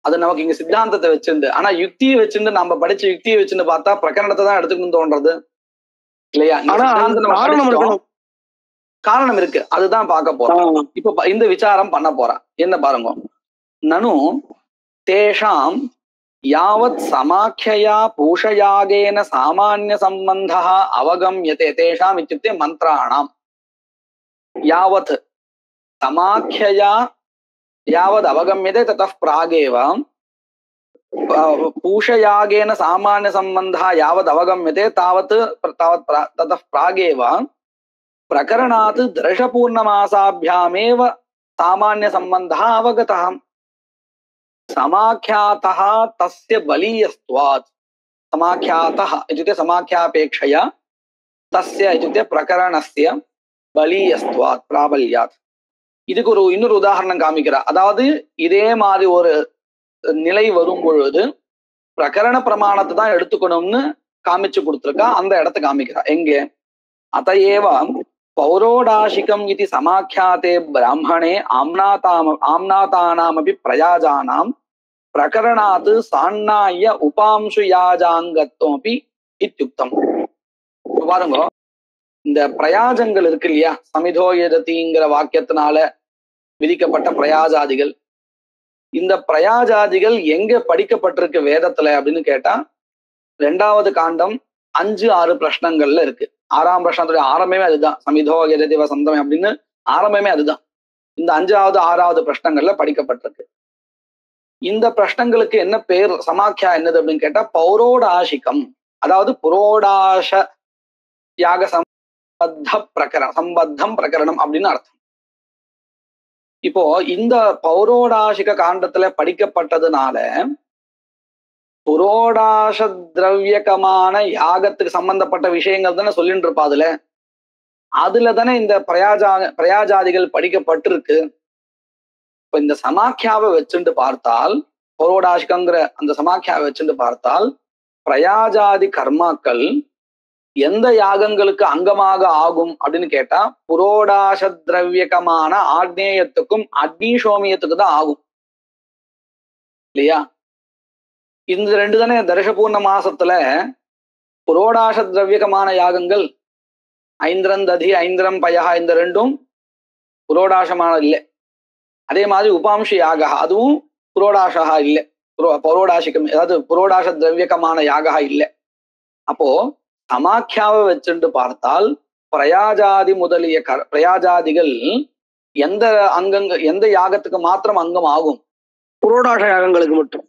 அது நமக்கு இங்க சித்தாந்தத்தை வச்சிருந்து, ஆனா யுக்தியை வச்சுட்டு நம்ம படிச்ச யுக்தியை வச்சுன்னு பார்த்தா பிரகரணத்தை தான் எடுத்துக்கணும் தோன்றது இல்லையா? காரணம் இருக்கு, அதுதான் பார்க்க போறோம். இப்ப இந்த விசாரம் பண்ண போறான். என்ன பாருங்க, நனு தேஷாம் யாவத் சமாக்கியா பூஷயாகேன சாமானிய சம்பந்தா அவகம்யதே. தேஷாம் இत्युक्ते மந்திராணாம். யாவத் சமாக்கியா யாவத் அவகம்யதே ததः प्रागेव பூஷயாகேன சாமானிய சம்பந்தா யாவத் அவகம்யதே ததः प्रागेव प्रकरणात् दर्शपूर्णमासाभ्यामेव सामान्य संबंधः अवगतः समाख्यातः तस्य बलीयस्त्वात्. समाख्यातः इत्युक्ते समाख्यापेक्षया तस्य इत्युक्ते प्रकरणस्य बलीयस्त्वात् प्राबल्यात्. இதுக்கு இன்னொரு உதாரணம் காமிக்கிறா. அதாவது இதே மாதிரி ஒரு நிலை வரும் பொழுது பிரகரண பிரமாணத்தை தான் எடுத்துக்கணும்னு காமிச்சு கொடுத்துருக்கா. அந்த இடத்தை காமிக்கிறா. எங்கே? அதையேவ பௌரோடாசிகம் இது சமாக்கியாதே பிராமணே ஆம்நாதானாமபி பிரயாஜானாம் பிரகரணாத் சாண்ணாய உபாம்சு யாஜாங்கத்வமபி இத்யுக்தம். பாருங்க, இந்த பிரயாஜங்கள் இருக்கு இல்லையா, சமிதோயததிங்கிற வாக்கியத்தினால விதிக்கப்பட்ட பிரயாஜாதிகள், இந்த பிரயாஜாதிகள் எங்க படிக்கப்பட்டிருக்கு வேதத்துல அப்படின்னு கேட்டா 2வது காண்டம் 5-6 பிரஷ்னங்கள்ல இருக்கு. 6ஆம் பிரஷ்னத்துடைய ஆரம்பமே அதுதான், சமிதோ எததி வசந்தம் அப்படின்னு ஆரம்பமே அதுதான். இந்த 5வது 6வது பிரஷ்னங்கள்ல படிக்கப்பட்டிருக்கு. இந்த பிரஷ்னங்களுக்கு என்ன பேர், சமாக்கியா என்னது அப்படின்னு கேட்டா பௌரோடாசிகம், அதாவது புரோடாச யாக சம்பத்தம் பிரகரணம் அப்படின்னு அர்த்தம். இப்போ இந்த பௌரோடாசிக காண்டத்துல படிக்கப்பட்டதுனால புரோடாச திரவியகமான யாகத்துக்கு சம்பந்தப்பட்ட விஷயங்கள் தானே சொல்லிட்டு இருப்பா. அதுல தானே இந்த பிரயாஜாதிகள் படிக்கப்பட்டிருக்கு. இப்ப இந்த சமாக்கியாவை வச்சுட்டு பார்த்தால், பௌரோடாசிகங்கிற அந்த சமாக்கியாவை வச்சுட்டு பார்த்தால், பிரயாஜாதி கர்மாக்கள் எந்த யாகங்களுக்கு அங்கமாக ஆகும் அப்படின்னு கேட்டா புரோடாச திரவியகமான ஆக்னேயத்துக்கும் அக்னிசோமியத்துக்கு தான் ஆகும் இல்லையா. இந்த 2 தானே தர்ஷபூர்ண மாசத்துல புரோடாச திரவியகமான யாகங்கள். ஐந்திரந்ததி ஐந்திரம் பயா, இந்த 2ம் புரோடாசமான இல்லை. அதே மாதிரி உபாம்சு யாக, அதுவும் புரோடாசா இல்லை, பௌரோடாசிகம், அதாவது புரோடாச திரவியகமான யாக இல்லை. அப்போ சமாக்கியாவை வச்சுட்டு பார்த்தால் பிரயாஜாதி முதலிய பிரயாஜாதிகள் எந்த யாகத்துக்கு மாத்திரம் அங்கம் ஆகும்? புரோடாச யாகங்களுக்கு மட்டும்.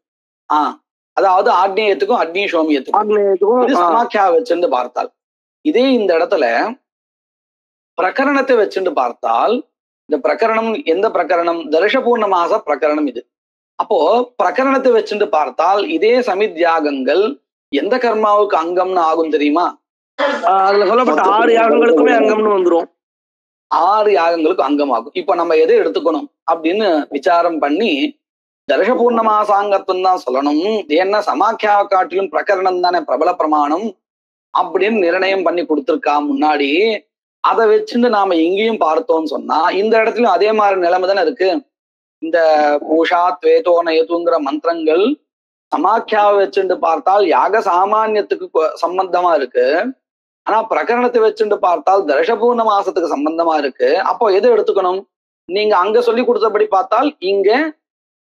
அதாவது ஆக்னேயத்துக்கும் அக்னிசோமியத்துக்கும் சமாக்கியாவை வச்சுட்டு பார்த்தால். இதே இந்த இடத்துல பிரகரணத்தை வச்சுட்டு பார்த்தால், இந்த பிரகரணம் எந்த பிரகரணம்? தர்ஷபூர்ண மாச பிரகரணம் இது. அப்போ பிரகரணத்தை வச்சுட்டு பார்த்தால் இதே சமித்யாகங்கள் எந்த கர்மாவுக்கு அங்கம்னு ஆகும் தெரியுமா? அதுல சொல்லப்பட்ட 6 யாகங்களுக்குமே அங்கம்னு வந்துரும். 6 யாகங்களுக்கு அங்கமாகும். இப்ப நம்ம எதை எடுத்துக்கணும் அப்படின்னு விசாரம் பண்ணி தர்ஷபூர்ண மாசாங்கத்துவம் தான் சொல்லணும். ஏன்னா சமாக்கியாவை காட்டிலும் பிரகரணம் தானே பிரபல பிரமாணம் அப்படின்னு நிர்ணயம் பண்ணி கொடுத்துருக்கா முன்னாடி. அதை வச்சுட்டு நாம எங்கேயும் பார்த்தோம்னு சொன்னா இந்த இடத்துலயும் அதே மாதிரி நிலைமை தானே இருக்கு. இந்த பூஷா துவேதோ நயதுங்கிற மந்திரங்கள் சமாக்கியாவை வச்சுட்டு பார்த்தால் யாக சாமானியத்துக்கு சம்பந்தமா இருக்கு. ஆனா பிரகரணத்தை வச்சுட்டு பார்த்தால் தர்ஷபூர்ண மாசத்துக்கு சம்பந்தமா இருக்கு. அப்போ எது எடுத்துக்கணும்? நீங்க அங்க சொல்லி கொடுத்தபடி பார்த்தால் இங்க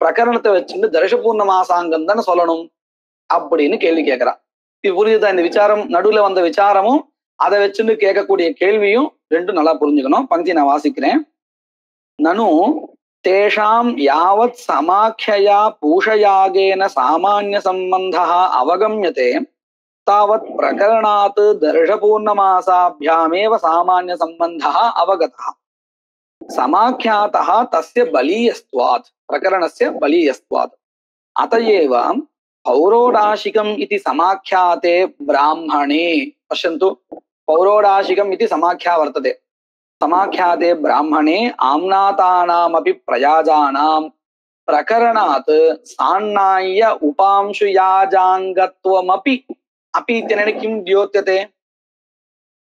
பிரகரணத்தை வச்சுட்டு தர்ஷபூர்ண மாசாங்கம் தானே சொல்லணும் அப்படின்னு கேள்வி கேட்கிறா. இது புரியுதா? இந்த விசாரம் நடுவுல வந்த விசாரமும் அதை வச்சுட்டு கேட்கக்கூடிய கேள்வியும் 2 நல்லா புரிஞ்சுக்கணும். பங்கி நான் வாசிக்கிறேன். நனு தேஷாம் யாவத் சமாக்கியா பூஷயாகேன சாமானிய சம்பந்தः அவகம்யதே தாவத் பிரகரணாத் தர்ஷபூர்ணமாசாभ्यामेव சாமானிய சம்பந்தः அவகதः சமாக்கியாதः தஸ்ய பலீயஸ்த்வாத் பிரகரணஸ்ய பலீயஸ்த்வாத் அतएव பௌரோடாசிகம் இதி சமாக்கியாதே பிராமணே. பஷ்யन्तु, பௌரோடாசிகம் இதி சமாக்கியா வர்த்ததே. சமாக்கியாதே பிராமணே ஆம்நாதானாமபி பிரயாஜானாம் பிரகரணாத் சாண்ணாய உபாம்சு யாஜாங்கத்வமபி अपि इत्यनेन किं द्योत्यते?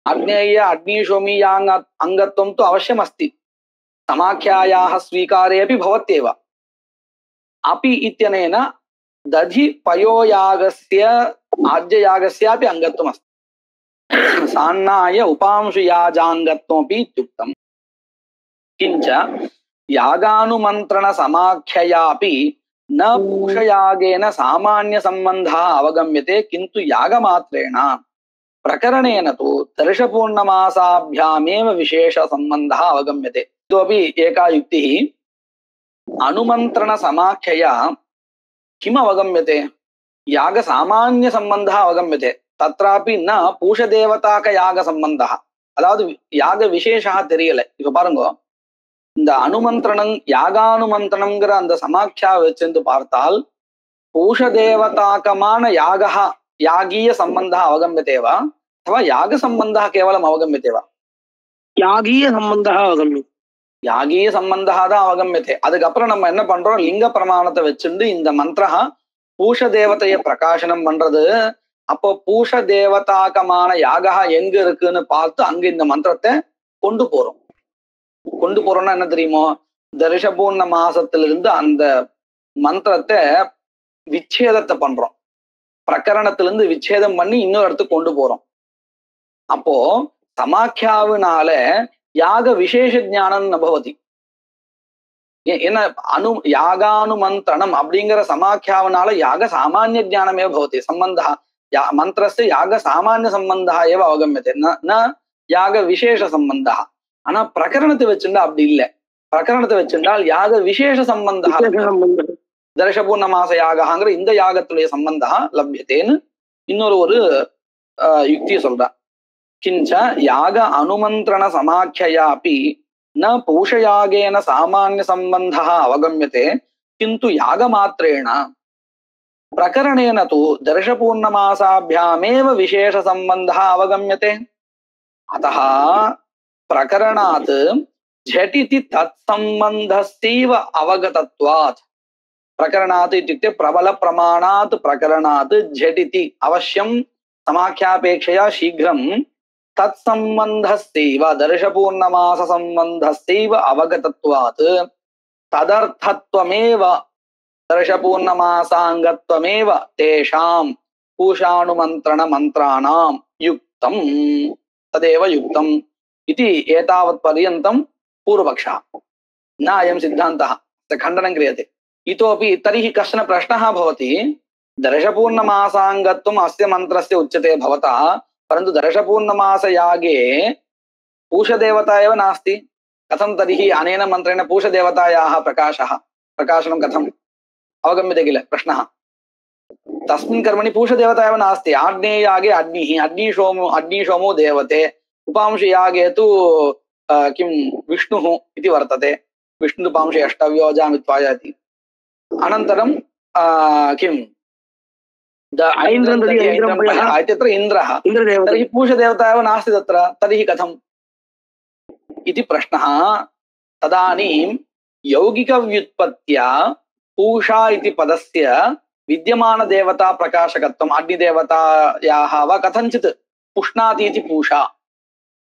अग्नेय अग्निशोमीयाङ्ग अङ्गत्वं तु अवश्यम् अस्ति, समाख्यायाः स्वीकारे अपि भवत्येव. अपि इत्यनेन दधि पयोयागस्य आज्ययागस्यापि अङ्गत्वम् अस्ति. सान्नाय उपांशु याजाङ्गत्वमपि इत्युक्तम्. किञ्च यागानुमन्त्रण समाख्ययापि न पूषयागेन सामान्य संबंधः अवगम्यते, किन्तु यागमात्रेण प्रकरणेन तु दर्शपूर्णमासाभ्यामेव विशेष संबंधः अवगम्यते. इतोपि एका युक्तिः, अनुमन्त्रण समाख्यया किम् अवगम्यते? याग सामान्य संबंधः अवगम्यते. तत्रापि न पूषदेवताक याग संबंधः, அதாவது யாக விசேஷா தெரியல. இப்ப பாருங்க, இந்த அனுமந்திரணம் யாகானுமந்திரணம்ங்கிற அந்த சமாக்கியா வச்சிருந்து பார்த்தால் பூஷதேவதாக்கமான யாகா யாகீய சம்பந்தா அவகம்யதேவா அथवा யாக சம்பந்தா கேவலம் அவகம்யதேவா? யாகீய சம்பந்தா அவகம்யம். யாகீய சம்பந்தா தான் அவகம்யதே. அதுக்கப்புறம் நம்ம என்ன பண்றோம்? லிங்க பிரமாணத்தை வச்சுண்டு இந்த மந்திரா பூஷ தேவதைய பிரகாசனம் பண்றது. அப்போ பூஷ தேவதாக்கமான யாகா எங்க இருக்குன்னு பார்த்து அங்க இந்த மந்திரத்தை கொண்டு போறோம். கொண்டு போறோம்னா என்ன தெரியுமோ, தரிசபூர்ண மாசத்திலிருந்து அந்த மந்திரத்தை விச்சேதத்தை பண்றோம். பிரகரணத்திலிருந்து விச்சேதம் பண்ணி இன்னொரு இடத்துக்கு கொண்டு போறோம். அப்போ சமாக்கியாவினால யாக விசேஷ ஞானம் நபவதி. என்ன யாகானுமந்திரணம் அப்படிங்கிற சமாக்கியாவினால யாக சாமானிய ஜானமே பவதி. சம்பந்தா மந்திரஸ்ய யாக சாமானிய சம்பந்தா ஏவ அவகமியதே ந யாக விசேஷ சம்பந்தா. ஆனா பிரகரணத்தை வச்சுட்டா அப்படி இல்லை. பிரகரணத்தை வச்சுட்டால் யாக விசேஷ சம்பந்தா தர்ஷபூர்ண மாச யாகங்கிற இந்த யாகத்துடைய சம்பந்தா லப்யத்தேன்னு இன்னொரு யுக்தியை சொல்றா. கிஞ்ச யாக அனுமந்திரண சமாக்கியாபி ந பூஷயாகேன சாமானிய சம்பந்தः அவகம்யते किन्तु यागमात्रेण प्रकरणेन तु दर्शपूर्णमासाभ्यामेव विशेष सम्बन्धः अवगम्यते. अतः प्रकरणात् झटिति तत्सम्बन्धस्यैव अवगतत्वात्. प्रकरणात् इत्युक्ते प्रबलप्रमाणात् प्रकरणात् झटिति अवश्यं समाख्यापेक्षया शीघ्रं तत्सम्बन्धस्यैव दर्शपूर्णमाससम्बन्धस्यैव अवगतत्वात् तदर्थत्वमेव दर्शपूर्णमासाङ्गत्वमेव तेषां पूषानुमन्त्रणमन्त्राणां युक्तं तदेव युक्तम् इति एतावत्पर्यन्तं पूर्वपक्षः. न अयं सिद्धान्तः खण्डनं क्रियते. इतोपि तर्हि कश्चन प्रश्नः भवति, दर्शपूर्णमासाङ्गत्वम् अस्य मन्त्रस्य उच्यते भवता, परन्तु दर्शपूर्णमासयागे पूषदेवता एव नास्ति. कथं तर्हि अनेन मन्त्रेण पूषदेवतायाः प्रकाशनं कथम् अवगम्यते किल प्रश्नः. तस्मिन् कर्मणि पूषदेवता एव नास्ति. आग्नेययागे अग्निशोमो देवते, उपांशयागे तु किं विष्णुः इति वर्तते. विष्णुपांशे अष्टव्योजामित्वाय इति. अनन्तरं किं इत्यत्र इन्द्रः, तर्हि पूषदेवता एव नास्ति तत्र, तर्हि कथम् इति प्रश्नः. तदानीं यौगिकव्युत्पत्त्या पूषा इति पदस्य विद्यमानदेवता प्रकाशकत्वम् अग्निदेवतायाः वा कथञ्चित् पुष्णाति इति पूषा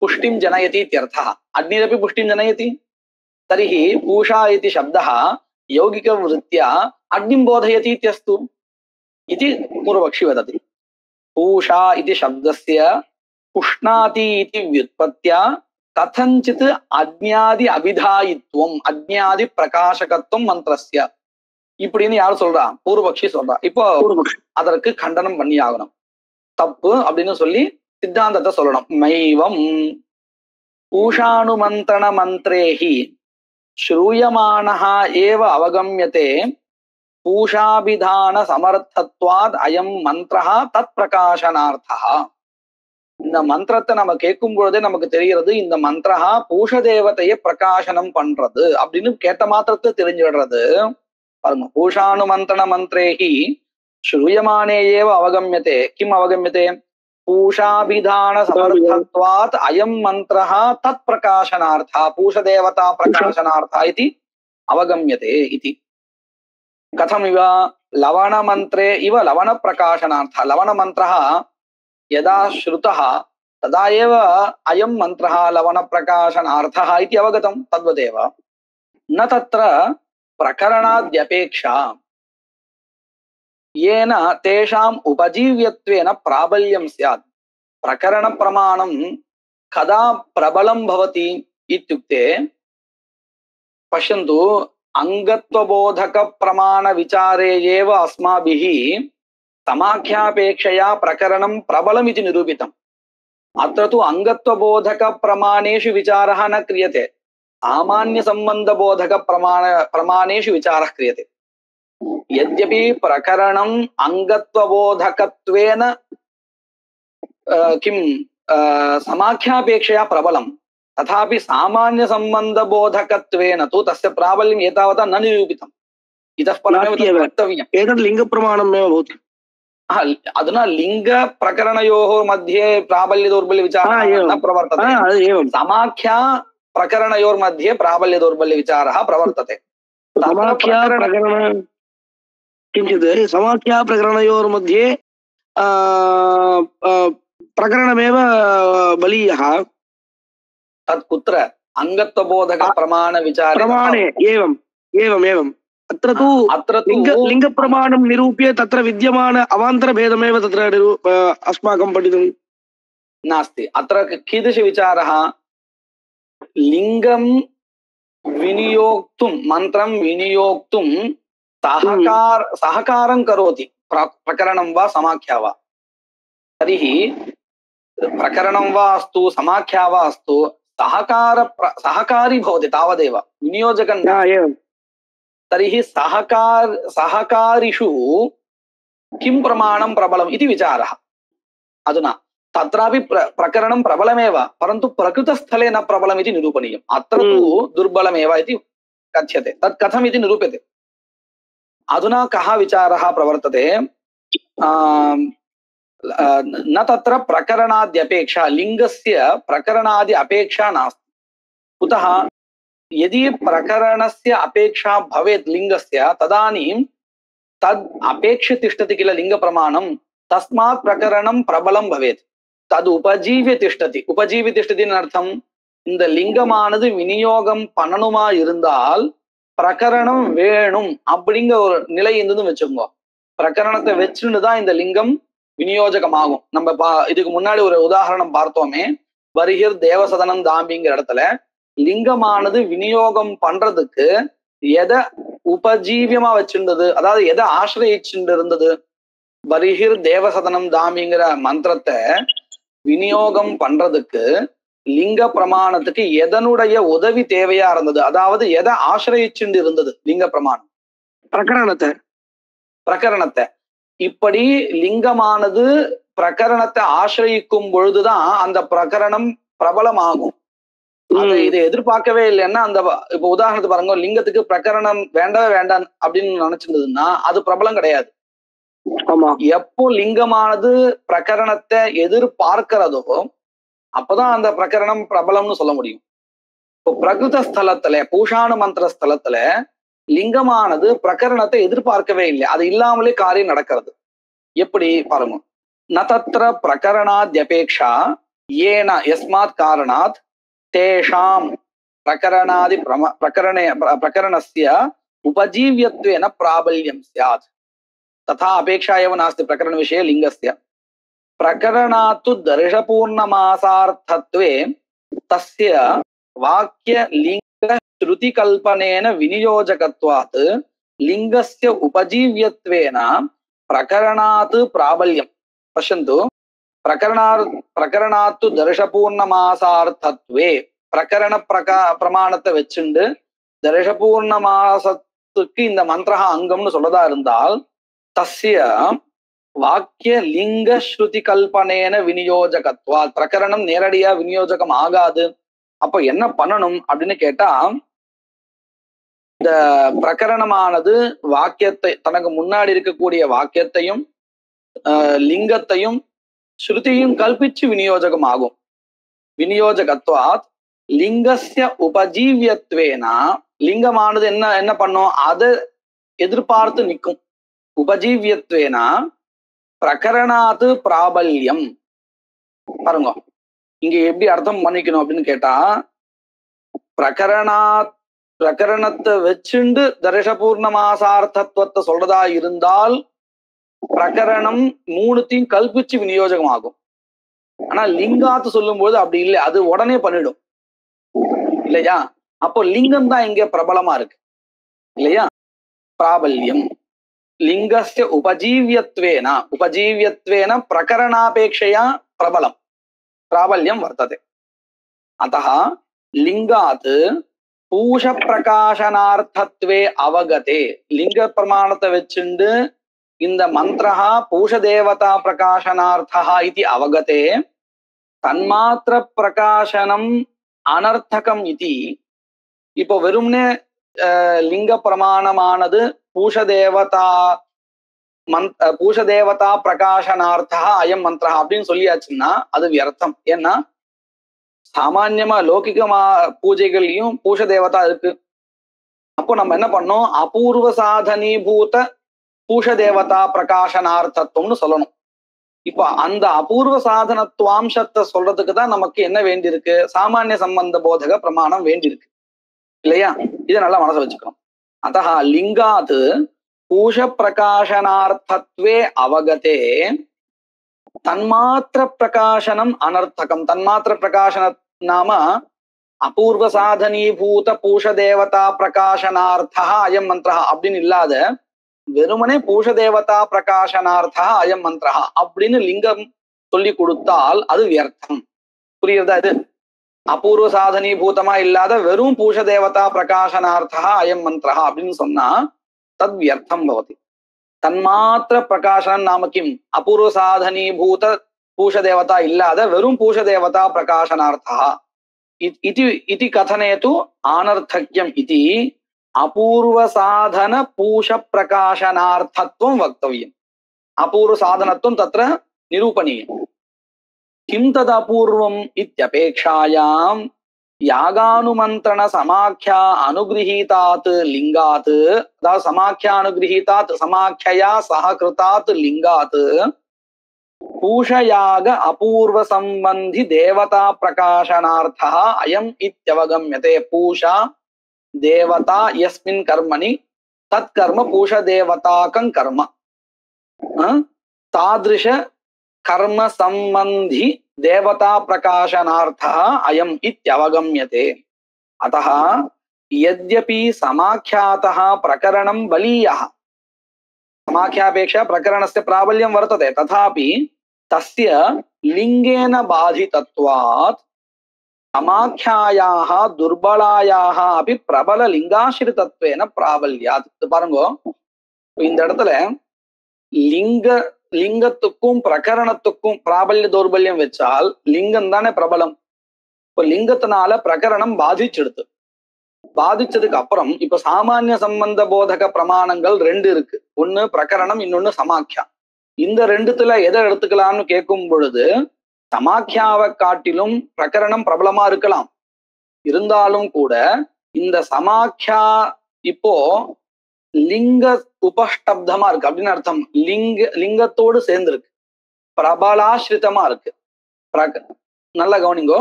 पुष्टिं जनयति इत्यर्थः. अग्निरपि पुष्टिं जनयति. तर्हि पूषा इति शब्दः यौगिकवृत्त्या अग्निं बोधयति इत्यस्तु इति पूर्वपक्षी वदति. पूषा इति शब्दस्य पुष्णाति इति व्युत्पत्त्या कथञ्चित् अज्ञादि अभिधायित्वम् अज्ञादि प्रकाशकत्वம் மந்திரஸ்ய இப்படின்னு யார் சொல்றா? பூர்வபக்ஷி சொல்றா. இப்போ அதற்கு கண்டனம் பண்ணி ஆகணும். தப்பு அப்படின்னு சொல்லி சித்தாந்தத்தை சொல்லணும். மைவம் பூஷானுமந்திரண மந்திரேஹி ஸ்ரூயமானஹ ஏவ அவகம்யதே பூஷாபிதான சமர்த்தத்வாத் அயம் மந்திரஹ தத் பிரகாசனார்த்தஹ. இந்த மந்திரத்தை நம்ம கேட்கும் பொழுதே நமக்கு தெரிகிறது இந்த மந்திரஹா பூஷ தேவதையை பிரகாசனம் பண்றது அப்படின்னு கேட்ட மாத்திரத்தை தெரிஞ்சிடுறது. பாருங்க, பூஷானுமந்திரண மந்திரேஹி ஸ்ரூயமானே ஏவ அவகம்யதே. கிம் அவகம்யதே? பூஷாபிதான சமர்த்தத்வாத் அயம் மந்திரஹா தத் பிரகாசனார்த்தா பூஷ தேவதா பிரகாசனார்த்தா இதி அவகம்யதே இதி. कथमिव लवणमन्त्रे इव लवणप्रकाशनार्थः. लवणमन्त्रः यदा श्रुतः तदा एव अयं मन्त्रः लवणप्रकाशनार्थः इति अवगतं. तद्वदेव न तत्र प्रकरणाद्यपेक्षा येन तेषाम् उपजीव्यत्वेन प्राबल्यं स्यात्. प्रकरणप्रमाणं कदा प्रबलं भवति इत्युक्ते पश्यन्तु, अंगत्वबोधक प्रमाण विचारे एव अस्माभिः समाख्यापेक्षया प्रकरणं प्रबलमिति निरूपितम्. अत्र तु अंगत्वबोधक प्रमाणेषु विचारः न क्रियते, सामान्य संबंध बोधक प्रमाणेषु विचारः क्रियते. यद्यपि प्रकरणम् अंगत्वबोधकत्वेन किं समाख्यापेक्षया प्रबलं, तथापि सामान्य संबंध बोधकत्वेन तु तस्य प्राबल्यम् एतावता न निरूपितम्. इतः परमेव वक्तव्यम्. एतद् लिङ्गप्रमाणमेव भवति. अधुना लिङ्गप्रकरणयोः मध्ये प्राबल्यदौर्बल्यविचारः न प्रवर्तते. समाख्या प्रकरणयोर्मध्ये प्राबल्यदौर्बल्यविचारः प्रवर्तते. किञ्चित् समाख्या प्रकरणयोर्मध्ये प्रकरणमेव बलीयः, தத் குத்திர அங்கத்வபோதக பிரமாண விசார प्रमाणे एवम् एवम् एवम् अत्र तु अत्र तु लिङ्गप्रमाणं निरूप्य तत्र विद्यमान अवान्तरभेदमेव तत्र अस्माकं पठितुं नास्ति। अत्र कीदृशविचारः लिङ्गं विनियोक्तुं मन्त्रं विनियोक्तुं सहकारं करोति प्रकरणं वा समाख्या वा। तर्हि प्रकरणं वा अस्तु समाख्या वा अस्तु सहकारी भवति तावदेव विनियोजकं। तर्हि सहकारिषु किं प्रमाणं प्रबलम् इति विचारः। अधुना तत्रापि प्रकरणं प्रबलमेव परन्तु प्रकृतस्थले न प्रबलम् इति निरूपणीयम्। अत्र तु दुर्बलमेव इति कथ्यते। तत् कथम् इति निरूप्यते। अधुना कः विचारः प्रवर्तते न तत्र प्रकरणाद्यपेक्षा लिङ्गस्य प्रकरणादि अपेक्षा नास्ति। कुतः यदि प्रकरणस्य अपेक्षा भवेत् लिङ्गस्य तदानीं तद् अपेक्ष्य तिष्ठति किल लिङ्गप्रमाणं तस्मात् प्रकरणं प्रबलं भवेत्। तद् उपजीव्य तिष्ठति। उपजीव्य तिष्ठति अर्थम् இந்த லிங்கமானது விநியோகம் பண்ணணுமா இருந்தால் பிரகரணம் வேணும் அப்படிங்கிற ஒரு நிலை இருந்ததுன்னு வச்சுக்கோங்க. பிரகரணத்தை வச்சுன்னு தான் இந்த லிங்கம் விநியோஜகமாகும். நம்ம இதுக்கு முன்னாடி ஒரு உதாரணம் பார்த்தோமே, வருகிர் தேவசதனம் தாம்பிங்கிற இடத்துல லிங்கமானது விநியோகம் பண்றதுக்கு எதை உபஜீவியமா வச்சிருந்தது, அதாவது எதை ஆசிரியிச்சுட்டு இருந்தது. வருகிர் தேவசதனம் தாம்பிங்கிற மந்திரத்தை விநியோகம் பண்றதுக்கு லிங்க பிரமாணத்துக்கு எதனுடைய உதவி தேவையா இருந்தது, அதாவது எதை ஆசிரியிச்சுட்டு இருந்தது லிங்க பிரமாணம் பிரகரணத்தை. இப்படி லிங்கமானது பிரகரணத்தை ஆசிரியிக்கும் பொழுதுதான் அந்த பிரகரணம் பிரபலமாகும். இதை எதிர்பார்க்கவே இல்லைன்னா அந்த இப்ப உதாரணத்துக்கு பாருங்க, லிங்கத்துக்கு பிரகரணம் வேண்டவே வேண்டாம் அப்படின்னு நினைச்சிருந்ததுன்னா அது பிரபலம் கிடையாது. எப்போ லிங்கமானது பிரகரணத்தை எதிர்பார்க்கிறதோ அப்பதான் அந்த பிரகரணம் பிரபலம்னு சொல்ல முடியும். இப்போ பிரகிருத ஸ்தலத்துல பூஷாணு மந்திர ஸ்தலத்துல லிங்கமானது பிரகரணத்தை எதிர்பார்க்கவே இல்லை, அது இல்லாமலே காரியம் நடக்கிறது. எப்படி பாருங்க, ந தத்ர பிரகரணாத்யபேக்ஷா ஏன யஸ்மாத் காரணாத் தேஷாம் பிரகரணாதி பிரகரணஸ்ய உபஜீவ்யத்வேன பிராபல்யம் ஸ்யாத் तथा अपेक्षा एव नास्ति प्रकरण विषये लिंगस्य। प्रकरणात्तु दर्शपूर्णमासार्थत्वे तस्य वाक्य लिंग श्रुति कल्पनेन विनियोजकत्वात् लिंगस्य उपजीव्यत्वेन प्रकरणात् प्राबल्यं। पश्यन्तु, प्रकरणात्तु दर्शपूर्णमासार्थत्वे प्रकरण प्रमाणத்தை வச்சுண்டு தர்ஷபூர்ணமாசத்துக்கு இந்த மந்திரஹ அங்கம்னு சொல்றதா இருந்தால் तस्य वाक्य लिंग श्रुति कल्पनेन विनियोजकत्वा प्रकरणम நேரடியா விநியோஜகம் ஆகாது. அப்ப என்ன பண்ணணும் அப்படின்னு கேட்டா, இந்த பிரகரணமானது வாக்கியத்தை தனக்கு முன்னாடி இருக்கக்கூடிய வாக்கியத்தையும் லிங்கத்தையும் ஸ்ருதியும் கல்பிச்சு விநியோஜகம் ஆகும். விநியோஜகத்வாத் லிங்கஸ்ய உபஜீவ்யத்வேனா லிங்கமானது என்ன பண்ணும், அதை எதிர்பார்த்து நிற்கும். உபஜீவ்யத்வேனா பிரகரணாத்து பிராபல்யம். பாருங்க இங்க எப்படி அர்த்தம் பண்ணிக்கணும் அப்படின்னு கேட்டா, பிரகரணத்தை வச்சுண்டு தர்ஷபூர்ணமாசார்த்தத்துவத்தை சொல்றதா இருந்தால் பிரகரணம் மூணுத்தையும் கல்பிச்சு விநியோஜகம் ஆகும். ஆனா லிங்காத்து சொல்லும் போது அப்படி இல்லை, அது உடனே பண்ணிடும் இல்லையா. அப்போ லிங்கம் தான் இங்க பிரபலமா இருக்கு இல்லையா. பிராபல்யம் लिंगस्य उपजीव्यत्वेन प्रकरणापेक्षया प्रबलं प्राबल्यं वर्तते। अतः लिंगात् पूष प्रकाशनार्थत्वे अवगते लिंग प्रमाणத்தை வச்சுண்டு இந்த மந்திரஹ பூஷ தேவதா பிரகாசனார்த்தஹ इति अवगते தன்மாத்திர பிரகாசனம் அனர்த்தகம் इति। இப்போ வெறும்னே லிங்க பிரமாணமானது பூஷதேவதா பிரகாசனார்த்தா அயம் மந்திரா அப்படின்னு சொல்லியாச்சுன்னா அது வியர்த்தம். ஏன்னா சாமான்யமா லௌகிகமா பூஜைகள்லயும் பூஷதேவதா இருக்கு. அப்போ நம்ம என்ன பண்ணோம், அபூர்வ சாதனீபூத பூஷதேவதா பிரகாசனார்த்தத்துவம்னு சொல்லணும். இப்ப அந்த அபூர்வ சாதனத்துவாம்சத்தை சொல்றதுக்கு தான் நமக்கு என்ன வேண்டியிருக்கு? சாமானிய சம்பந்த போதக பிரமாணம் வேண்டியிருக்கு இல்லையா? இதை நல்லா மனசை வச்சுக்கணும். அத்தः லிங்காத் பூஷ பிரகாசனார்த்தத்வே அவகதே தன்மாத்திர பிரகாசனம் அனர்த்தகம். தன்மாத்திர பிரகாசன நாம அபூர்வ சாதனீபூத பூஷ தேவதா பிரகாசனார்த்தா அயம் மந்திரா அப்படின்னு இல்லாத வெறுமனே பூஷ தேவதா பிரகாசனார்த்தா அயம் மந்திரா அப்படின்னு லிங்கம் சொல்லி கொடுத்தால் அது வியர்த்தம். புரியுறதா? இது அபூர்வ சாதனீபூதமா இல்லாத வெறும் பூஷ தேவதா பிரகாசனார்த்தா அயம் மந்திரா அப்படின்னு சொன்னா தத் வியர்த்தம் பவதி. தன்மாத்திர பிரகாசனம் நாம கிம்? அபூர்வ சாதனீபூத பூஷ தேவதா இல்லாத வெறும் பூஷ தேவதா பிரகாசனார்த்தா இதி கதனே து ஆனர்த்தக்யம் இதி அபூர்வ சாதன பூஷ பிரகாசனார்த்தத்வம் வக்தவ்யம். அபூர்வ சாதனத்துவம் தத்ர நிரூபணீயம். கிம் தத் அபூர்வம் இத்யபேக்ஷாயாம் யாகானுமந்திரண சமாख्या அனுகிரஹீதாத் லிங்காத், அதாவது சமாख्या அனுகிரஹீதாத் சமாख्यया சஹகிருதாத் லிங்காத் பூஷயாக அபூர்வ சம்பந்தி தேவதா பிரகாசனார்த்தா அயம் இத்யவகம்யதே. பூஷா தேவதா யஸ்மின் கர்மணி தத் கர்ம பூஷ தேவதாகம் கர்ம தாத்ருஷ கர்ம சம்பந்தி தேவதா பிரகாசனார்த்தா அயம் இத்யவகம்யதே. அத்தः यद्यपि समाख्यातः प्रकरणं बलीयः, समाख्यापेक्षा प्रकरणस्य प्राबल्यं वर्तते, तथापि तस्य लिंगेन बाधितत्वात् समाख्यायाः दुर्बलायाः अपि प्रबल लिंगाश्रितत्वेन प्राबल्यात्. பாருங்க, இந்த இடத்துல லிங்கத்துக்கும் பிரகரணத்துக்கும் பிராபல்ய தௌர்பல்யம் வச்சால் லிங்கம் தானே பிரபலம். இப்ப லிங்கத்தினால பிரகரணம் பாதிச்செடுத்து, பாதிச்சதுக்கு அப்புறம் இப்ப சாமானிய சம்பந்த போதக பிரமாணங்கள் ரெண்டு இருக்கு. ஒண்ணு பிரகரணம், இன்னொன்னு சமாக்கியா. இந்த ரெண்டுத்துல எதை எடுத்துக்கலாம்னு கேட்கும் பொழுது சமாக்கியாவை காட்டிலும் பிரகரணம் பிரபலமா இருக்கலாம். இருந்தாலும் கூட இந்த சமாக்கியா இப்போ லிங்க உபஷ்டப்தமா இருக்கு அப்படின்னு அர்த்தம். லிங்கத்தோடு சேர்ந்து இருக்கு, பிரபலாஸ்ரிதமா இருக்கு. நல்ல கவனிங்கோ,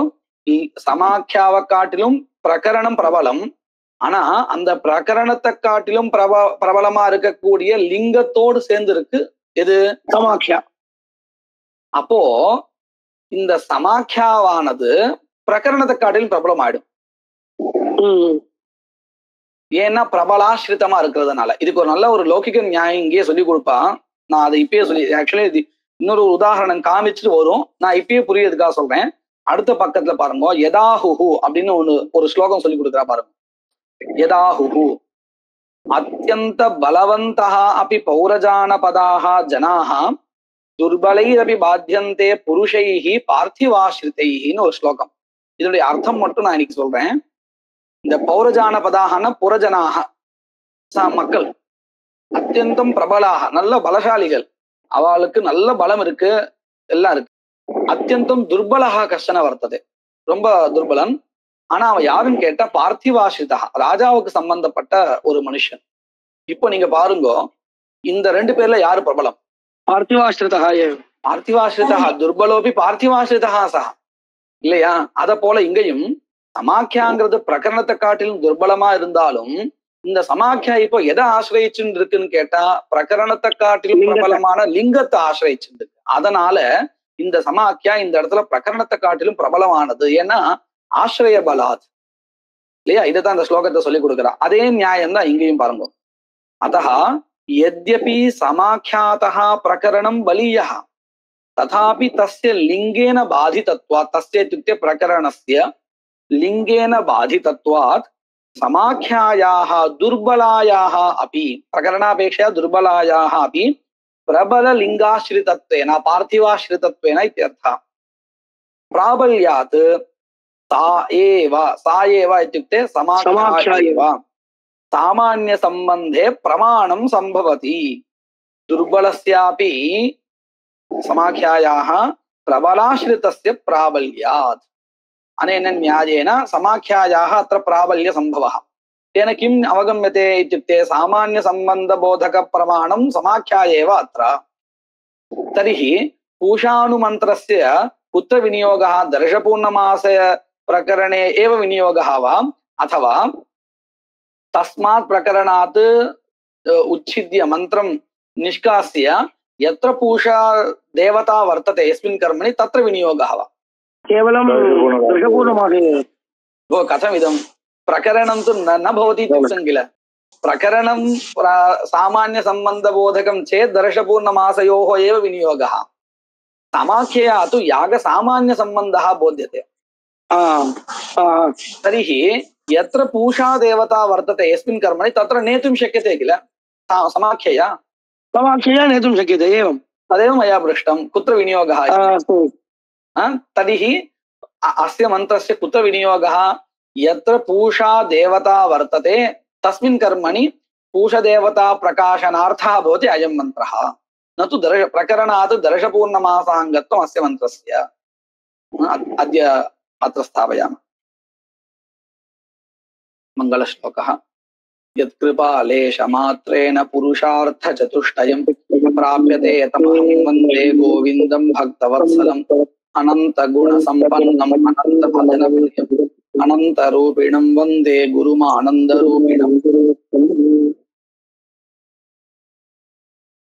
சமாக்கியாவை காட்டிலும் பிரகரணம் பிரபலம். ஆனா அந்த பிரகரணத்தை காட்டிலும் பிரபலமா இருக்கக்கூடிய லிங்கத்தோடு சேர்ந்து இருக்கு எது? சமாக்கியா. அப்போ இந்த சமாக்கியாவானது பிரகரணத்தை காட்டிலும் பிரபலம் ஆயிடும். ஏன்னா பிரபலாஸ்ரிதமா இருக்கிறதுனால. இதுக்கு ஒரு நல்ல ஒரு லௌகிக நியாயம் இங்கேயே சொல்லி கொடுப்பான். நான் அதை இப்பயே சொல்லி, ஆக்சுவலி இன்னொரு உதாரணம் காமிச்சுட்டு வரும், நான் இப்பயே புரியறதுக்காக சொல்றேன். அடுத்த பக்கத்துல பாருங்க, யதாஹுஹு அப்படின்னு ஒரு ஸ்லோகம் சொல்லி கொடுக்குறா பாருங்க. யதாஹுஹு அத்யந்த பலவந்தஹ அபி பௌரஜானபதாஹ ஜனாஹ துர்பலைரபி பாத்தியந்தே புருஷைஹி பார்த்திவாஸ்ரிதைஹின்னு ஒரு ஸ்லோகம். இதனுடைய அர்த்தம் மட்டும் நான் இன்னைக்கு சொல்றேன். இந்த பௌரஜானபதாகன புறஜனாக மக்கள், அத்தியந்தம் பிரபலாக நல்ல பலசாலிகள், அவளுக்கு நல்ல பலம் இருக்கு, எல்லாம் இருக்கு. அத்தியந்தம் துர்பலகா கஷ்டன வர்த்தது, ரொம்ப துர்பலன். ஆனா அவன் யாருன்னு கேட்டா பார்த்திவாஸ்ரிதா, ராஜாவுக்கு சம்பந்தப்பட்ட ஒரு மனுஷன். இப்போ நீங்க பாருங்க, இந்த ரெண்டு பேர்ல யாரு பிரபலம்? பார்த்திவாஸ்ரிதா. பார்த்திவாஸ்ரிதா துர்பலோபி பார்த்திவாஸ்ரிதா சா இல்லையா? அத போல இங்கேயும் சமாக்கியாங்கிறது பிரகரணத்தை காட்டிலும் துர்பலமா இருந்தாலும் இந்த சமாக்கியா இப்போ எதை ஆசிரியச்சுன்னு இருக்குன்னு கேட்டா பிரகரணத்தை காட்டிலும் பிரபலமான லிங்கத்தை ஆசிரியச்சுட்டு இருக்கு. அதனால இந்த சமாக்கியா இந்த இடத்துல பிரகரணத்தை காட்டிலும் பிரபலமானது. ஏன்னா ஆசிரிய பலாத் இல்லையா? இதைத்தான் இந்த ஸ்லோகத்தை சொல்லி கொடுக்குறா. அதே நியாயம் தான் இங்கேயும் பாருங்க. அத்தः यद्यपि समाख्यातः प्रकरणं बलीयः तथापि तस्य लिंगेन बाधितत्वात्, तस्य इत्युक्ते प्रकरणस्य लिंगेन बाधितत्वात् समाख्यायाः दुर्बलायाः अपि, प्रकरणापेक्षया दुर्बलायाः अपि प्रबललिंगाश्रितत्वेन पार्थिवाश्रितत्वेन इत्यर्थः. प्राबल्यात् सा एव इत्युक्ते समाख्या एव सामान्य संबंधे प्रमाणं संभवति. दुर्बलस्यापि समाख्यायाः प्रबलाश्रितस्य प्राबल्यात् अनेन न्यायेन समाख्यायाः अत्र प्राबल्य संभवः. तेन किम् अवगम्यते इत्युक्ते सामान्य संबंध बोधक प्रमाणं समाख्या एव अत्र. तर्हि पूषानुमन्त्रस्य कुत्र विनियोगः दर्शपूर्णमासे प्रकरणे एव विनियोगः वा अथवा तस्मात् प्रकरणात् उच्छिद्य मन्त्रं निष्कास्य यत्र पूषा देवता वर्तते यस्मिन् कर्मणि तत्र विनियोगः वा? केवलं दर्शपूर्णमासे भो कथमिदं प्रकरणं तु न भवति इत्युक्तं किल प्रकरणं सामान्यसम्बन्धबोधकं चेत् दर्शपूर्णमासयोः एव विनियोगः समाख्यया तु यागसामान्यसम्बन्धः बोध्यते तर्हि यत्र पूषा देवता वर्तते यस्मिन् कर्मणि तत्र नेतुं शक्यते किल समाख्यया नेतुं शक्यते एवं तदेव मया पृष्टं कुत्र विनियोगः तर्हि अस्य मन्त्रस्य कुत्र विनियोगः यत्र पूषा देवता वर्तते तस्मिन् कर्मणि पूषदेवता प्रकाशनार्थः भवति अयं मन्त्रः न तु प्रकरणात् दर्शपूर्णमासाङ्गत्वम् अस्य मन्त्रस्य अद्य अत्र स्थापयामः। मङ्गलश्लोकः यत्कृपालेशमात्रेण पुरुषार्थचतुष्टयं प्राप्यते तमहं वन्दे गोविन्दं भक्तवत्सलम् अनन्तगुणसम्पन्नम् अनन्तभजनप्रियम् अनन्तरूपिणं वन्दे गुरुमानन्दरूपिणम्